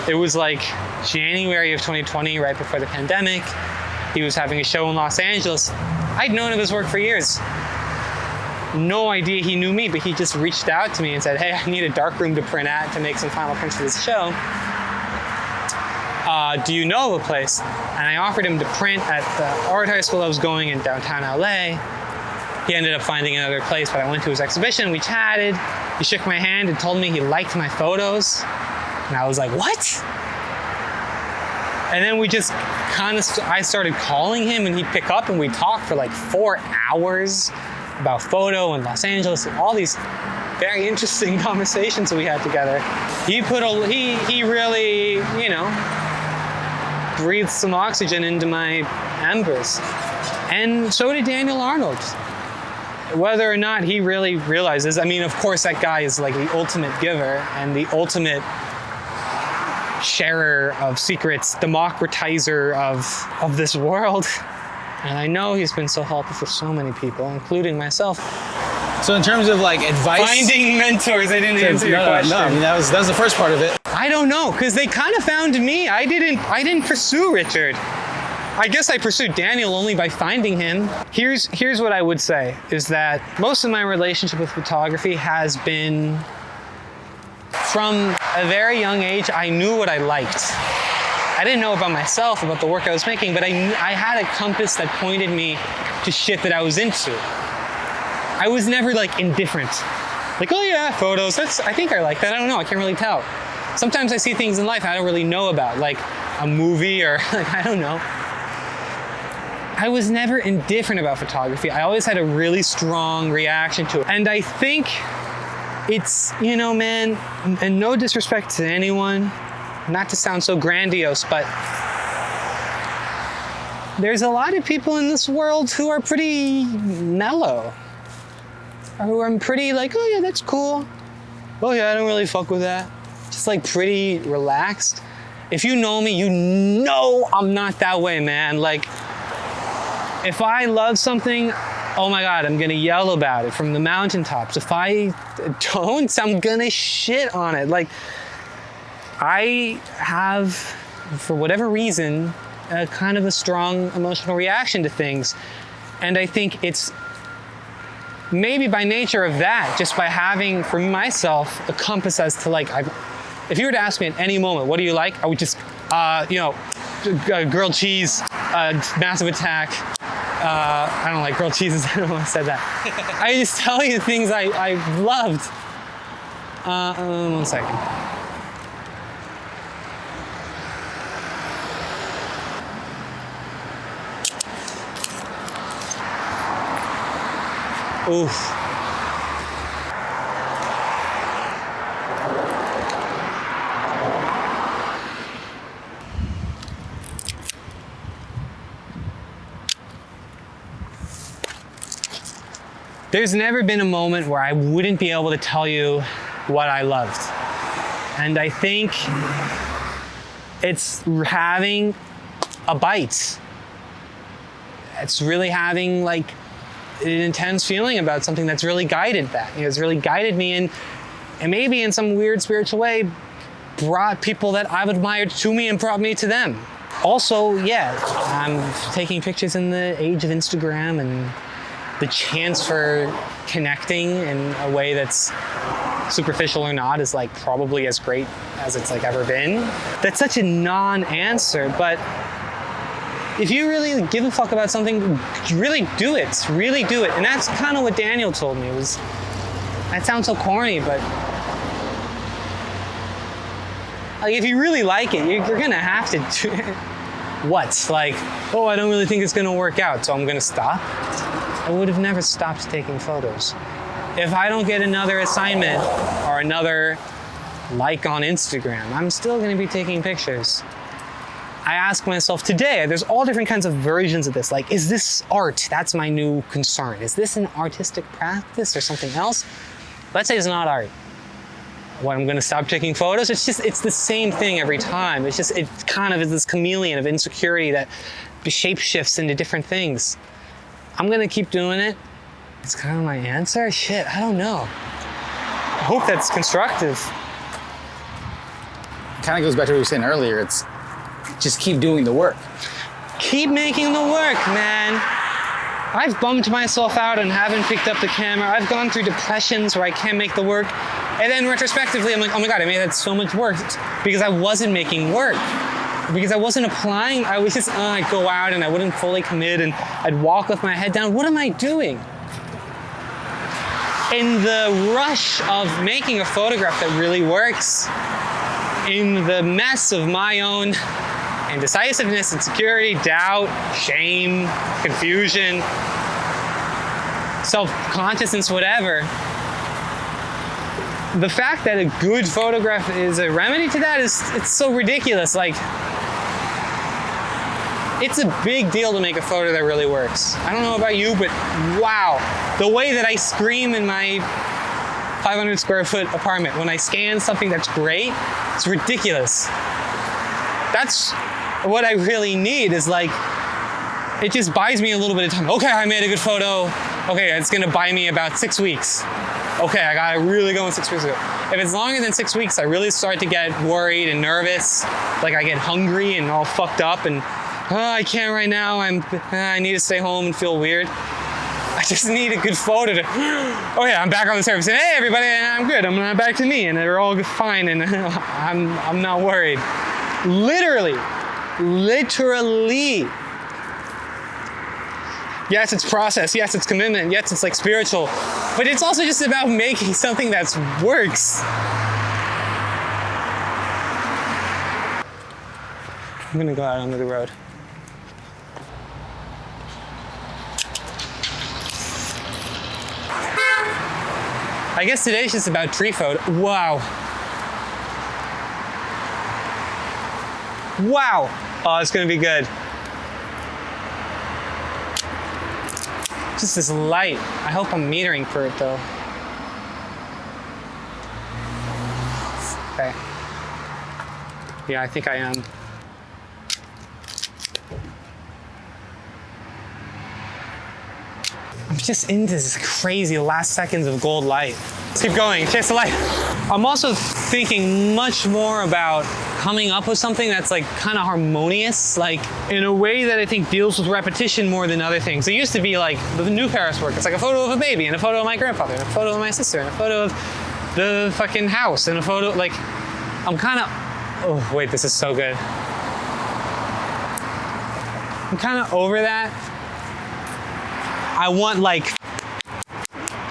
It was like January of 2020, right before the pandemic. He was having a show in Los Angeles. I'd known of his work for years. No idea he knew me, but he just reached out to me and said, hey, I need a darkroom to print at to make some final prints for this show. Do you know of a place? And I offered him to print at the art high school I was going in downtown LA. He ended up finding another place, but I went to his exhibition, we chatted. He shook my hand and told me he liked my photos. And I was like, what? And then we just kind of, I started calling him and he'd pick up and we'd talk for like 4 hours about photo in Los Angeles and all these very interesting conversations we had together. He really, you know, breathed some oxygen into my embers. And so did Daniel Arnold. Whether or not he really realizes, I mean, of course that guy is like the ultimate giver and the ultimate sharer of secrets, democratizer of this world. And I know he's been so helpful for so many people, including myself. So in terms of like advice, Finding mentors, I didn't answer your question. No, I mean that was the first part of it. I don't know, because they kind of found me. I didn't pursue Richard. I guess I pursued Daniel only by finding him. Here's what I would say, is that most of my relationship with photography has been from a very young age. I knew what I liked. I didn't know about myself, about the work I was making, but I had a compass that pointed me to shit that I was into. I was never like indifferent. Like, oh yeah, photos, I think I like that. I don't know, I can't really tell. Sometimes I see things in life I don't really know about, like a movie or like, I don't know. I was never indifferent about photography. I always had a really strong reaction to it. And I think it's, you know, man, and no disrespect to anyone, not to sound so grandiose, but there's a lot of people in this world who are pretty mellow. Or who are pretty like, oh yeah, that's cool. Oh yeah, I don't really fuck with that. Just like pretty relaxed. If you know me, you know I'm not that way, man. Like, if I love something, oh my God, I'm gonna yell about it from the mountaintops. If I don't, I'm gonna shit on it. Like, I have, for whatever reason, a kind of a strong emotional reaction to things. And I think it's maybe by nature of that, just by having, for myself, a compass as to like, if you were to ask me at any moment, what do you like? I would just, grilled cheese, Massive Attack. I don't like grilled cheeses, I don't know why I said that. I just tell you things I loved. 1 second. Oof. There's never been a moment where I wouldn't be able to tell you what I loved. And I think it's having a bite. It's really having like an intense feeling about something that's really guided that. You know, it's really guided me in, and maybe in some weird spiritual way, brought people that I've admired to me and brought me to them. Also, yeah, I'm taking pictures in the age of Instagram, and the chance for connecting in a way that's superficial or not is like probably as great as it's like ever been. That's such a non-answer, but if you really give a fuck about something, really do it. Really do it. And that's kind of what Daniel told me. That sounds so corny, but like if you really like it, you're gonna have to do it. What? Like, oh, I don't really think it's gonna work out, so I'm gonna stop? I would have never stopped taking photos. If I don't get another assignment or another like on Instagram, I'm still gonna be taking pictures. I ask myself today, there's all different kinds of versions of this. Like, is this art? That's my new concern. Is this an artistic practice or something else? Let's say it's not art. What, I'm gonna stop taking photos? It's the same thing every time. It kind of is this chameleon of insecurity that shape-shifts into different things. I'm gonna keep doing it. It's kind of my answer. Shit, I don't know. I hope that's constructive. It kind of goes back to what we were saying earlier. It's just keep doing the work. Keep making the work, man. I've bummed myself out and haven't picked up the camera. I've gone through depressions where I can't make the work. And then retrospectively, I'm like, oh my God, I made that so much work because I wasn't making work. Because I wasn't applying. I was just, I'd go out and I wouldn't fully commit and I'd walk with my head down. What am I doing? In the rush of making a photograph that really works, in the mess of my own indecisiveness, insecurity, doubt, shame, confusion, self-consciousness, whatever, the fact that a good photograph is a remedy to that it's so ridiculous. Like, it's a big deal to make a photo that really works. I don't know about you, but wow. The way that I scream in my 500 square foot apartment when I scan something that's great, it's ridiculous. That's what I really need is like, it just buys me a little bit of time. Okay, I made a good photo. Okay, it's gonna buy me about 6 weeks. Okay, I gotta really go in 6 weeks ago. If it's longer than 6 weeks, I really start to get worried and nervous. Like I get hungry and all fucked up and I can't right now. I need to stay home and feel weird. I just need a good photo to, oh yeah, I'm back on the surface and hey everybody, I'm good. I'm back to me and they're all fine and I'm not worried. Literally. Yes, it's process. Yes, it's commitment. Yes, it's like spiritual. But it's also just about making something that works. I'm gonna go out onto the road. I guess today's just about tree photo. Wow. Wow. Oh, it's gonna be good. Just this light. I hope I'm metering for it though. Okay. Yeah, I think I am. I'm just into this crazy last seconds of gold light. Let's keep going, chase the light. I'm also thinking much more about coming up with something that's like kind of harmonious, like in a way that I think deals with repetition more than other things. It used to be like the new Paris work. It's like a photo of a baby and a photo of my grandfather and a photo of my sister and a photo of the fucking house and a photo, like, I'm kind of, oh wait, this is so good. I'm kind of over that. I want like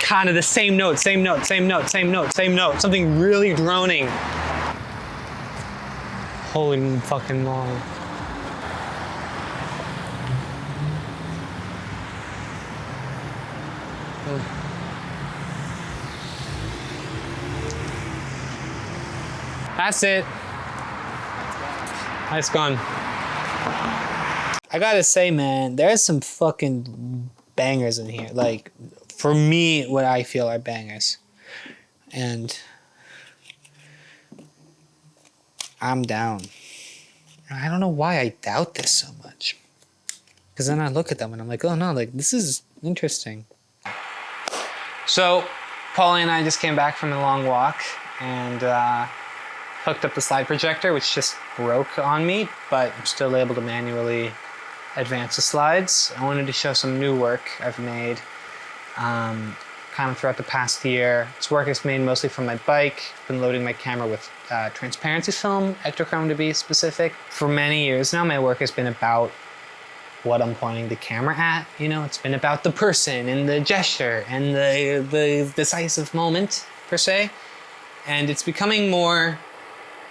kind of the same note, same note, same note, same note, same note, something really droning. Holy fucking moly. That's it. Nice gone. I gotta say, man, there's some fucking bangers in here. Like, for me, what I feel are bangers. And I'm down. I don't know why I doubt this so much. Because then I look at them and I'm like, oh no, like, this is interesting. So Paulie and I just came back from a long walk and hooked up the slide projector, which just broke on me, but I'm still able to manually advance the slides. I wanted to show some new work I've made kind of throughout the past year. This work is made mostly from my bike. I've been loading my camera with transparency film, ectochrome to be specific. For many years now, my work has been about what I'm pointing the camera at. You know, it's been about the person and the gesture and the decisive moment, per se. And it's becoming more,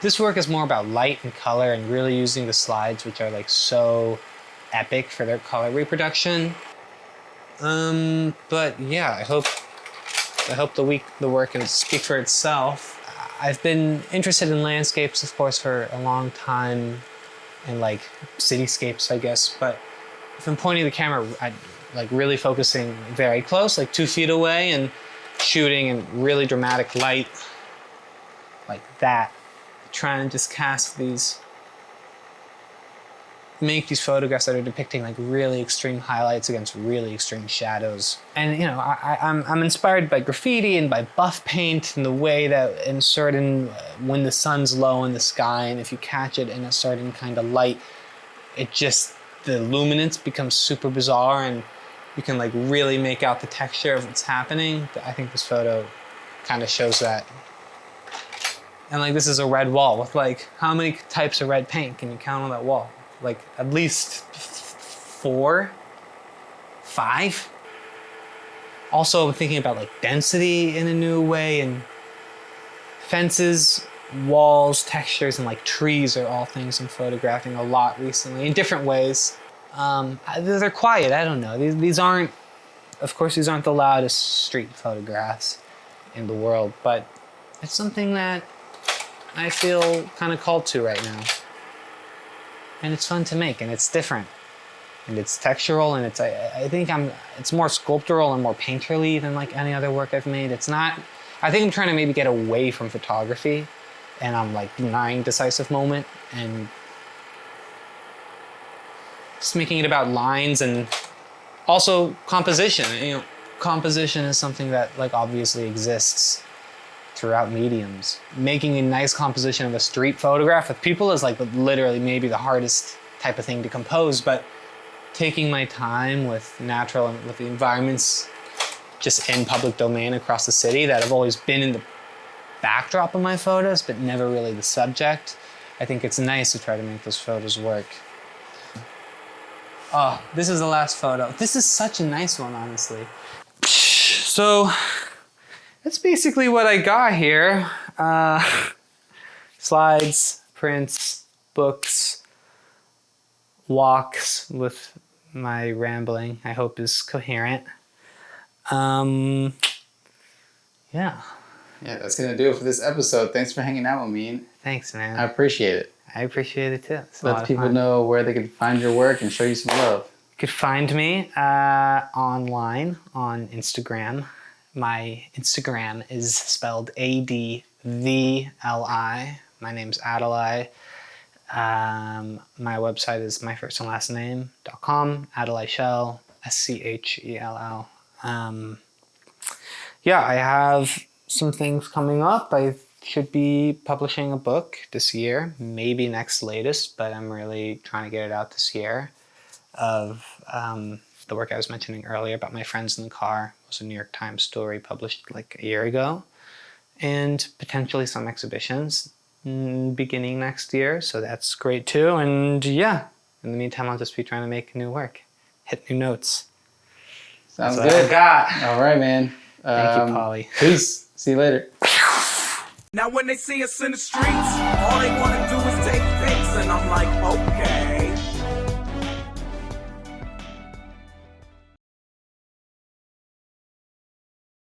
this work is more about light and color and really using the slides, which are like so epic for their color reproduction. But yeah, I hope the work can speak for itself. I've been interested in landscapes, of course, for a long time, and like cityscapes, I guess. But if I'm pointing the camera, like really focusing very close, like 2 feet away, and shooting in really dramatic light, like that. Trying to just make these photographs that are depicting like really extreme highlights against really extreme shadows. And you know, I'm inspired by graffiti and by buff paint and the way that in certain, when the sun's low in the sky and if you catch it in a certain kind of light, it just, the luminance becomes super bizarre and you can like really make out the texture of what's happening. I think this photo kind of shows that. And like, this is a red wall with like, how many types of red paint can you count on that wall? Like at least 4, 5. Also, I'm thinking about like density in a new way, and fences, walls, textures, and like trees are all things I'm photographing a lot recently in different ways. They're quiet, I don't know. These aren't, of course, these aren't the loudest street photographs in the world, but it's something that I feel kind of called to right now. And it's fun to make, and it's different, and it's textural, and it's, I think it's more sculptural and more painterly than like any other work I've made. It's not, I think I'm trying to maybe get away from photography, and I'm like denying decisive moment, and just making it about lines and also composition. You know, composition is something that like obviously exists throughout mediums. Making a nice composition of a street photograph with people is like literally maybe the hardest type of thing to compose, but taking my time with natural and with the environments just in public domain across the city that have always been in the backdrop of my photos, but never really the subject. I think it's nice to try to make those photos work. Oh, this is the last photo. This is such a nice one, honestly. So, that's basically what I got here. Slides, prints, books, walks with my rambling, I hope is coherent. Yeah. Yeah, that's gonna do it for this episode. Thanks for hanging out with me. Thanks, man. I appreciate it. I appreciate it too. It's a lot Let of people fun. know where they can find your work and show you some love. You could find me online on Instagram. My Instagram is spelled Advli. My name's Adali. My website is myfirstandlastname.com. Adali Schell, Schell. Yeah, I have some things coming up. I should be publishing a book this year, maybe next latest, but I'm really trying to get it out this year, of the work I was mentioning earlier about my friends in the car. It was a New York Times story published like a year ago, and potentially some exhibitions beginning next year, so that's great too. And yeah, in the meantime, I'll just be trying to make new work, hit new notes. Sounds That's good. what I got. All right, man. Thank you, Paulie. Peace. See you later. Now when they see us in the streets, all they wanna do is take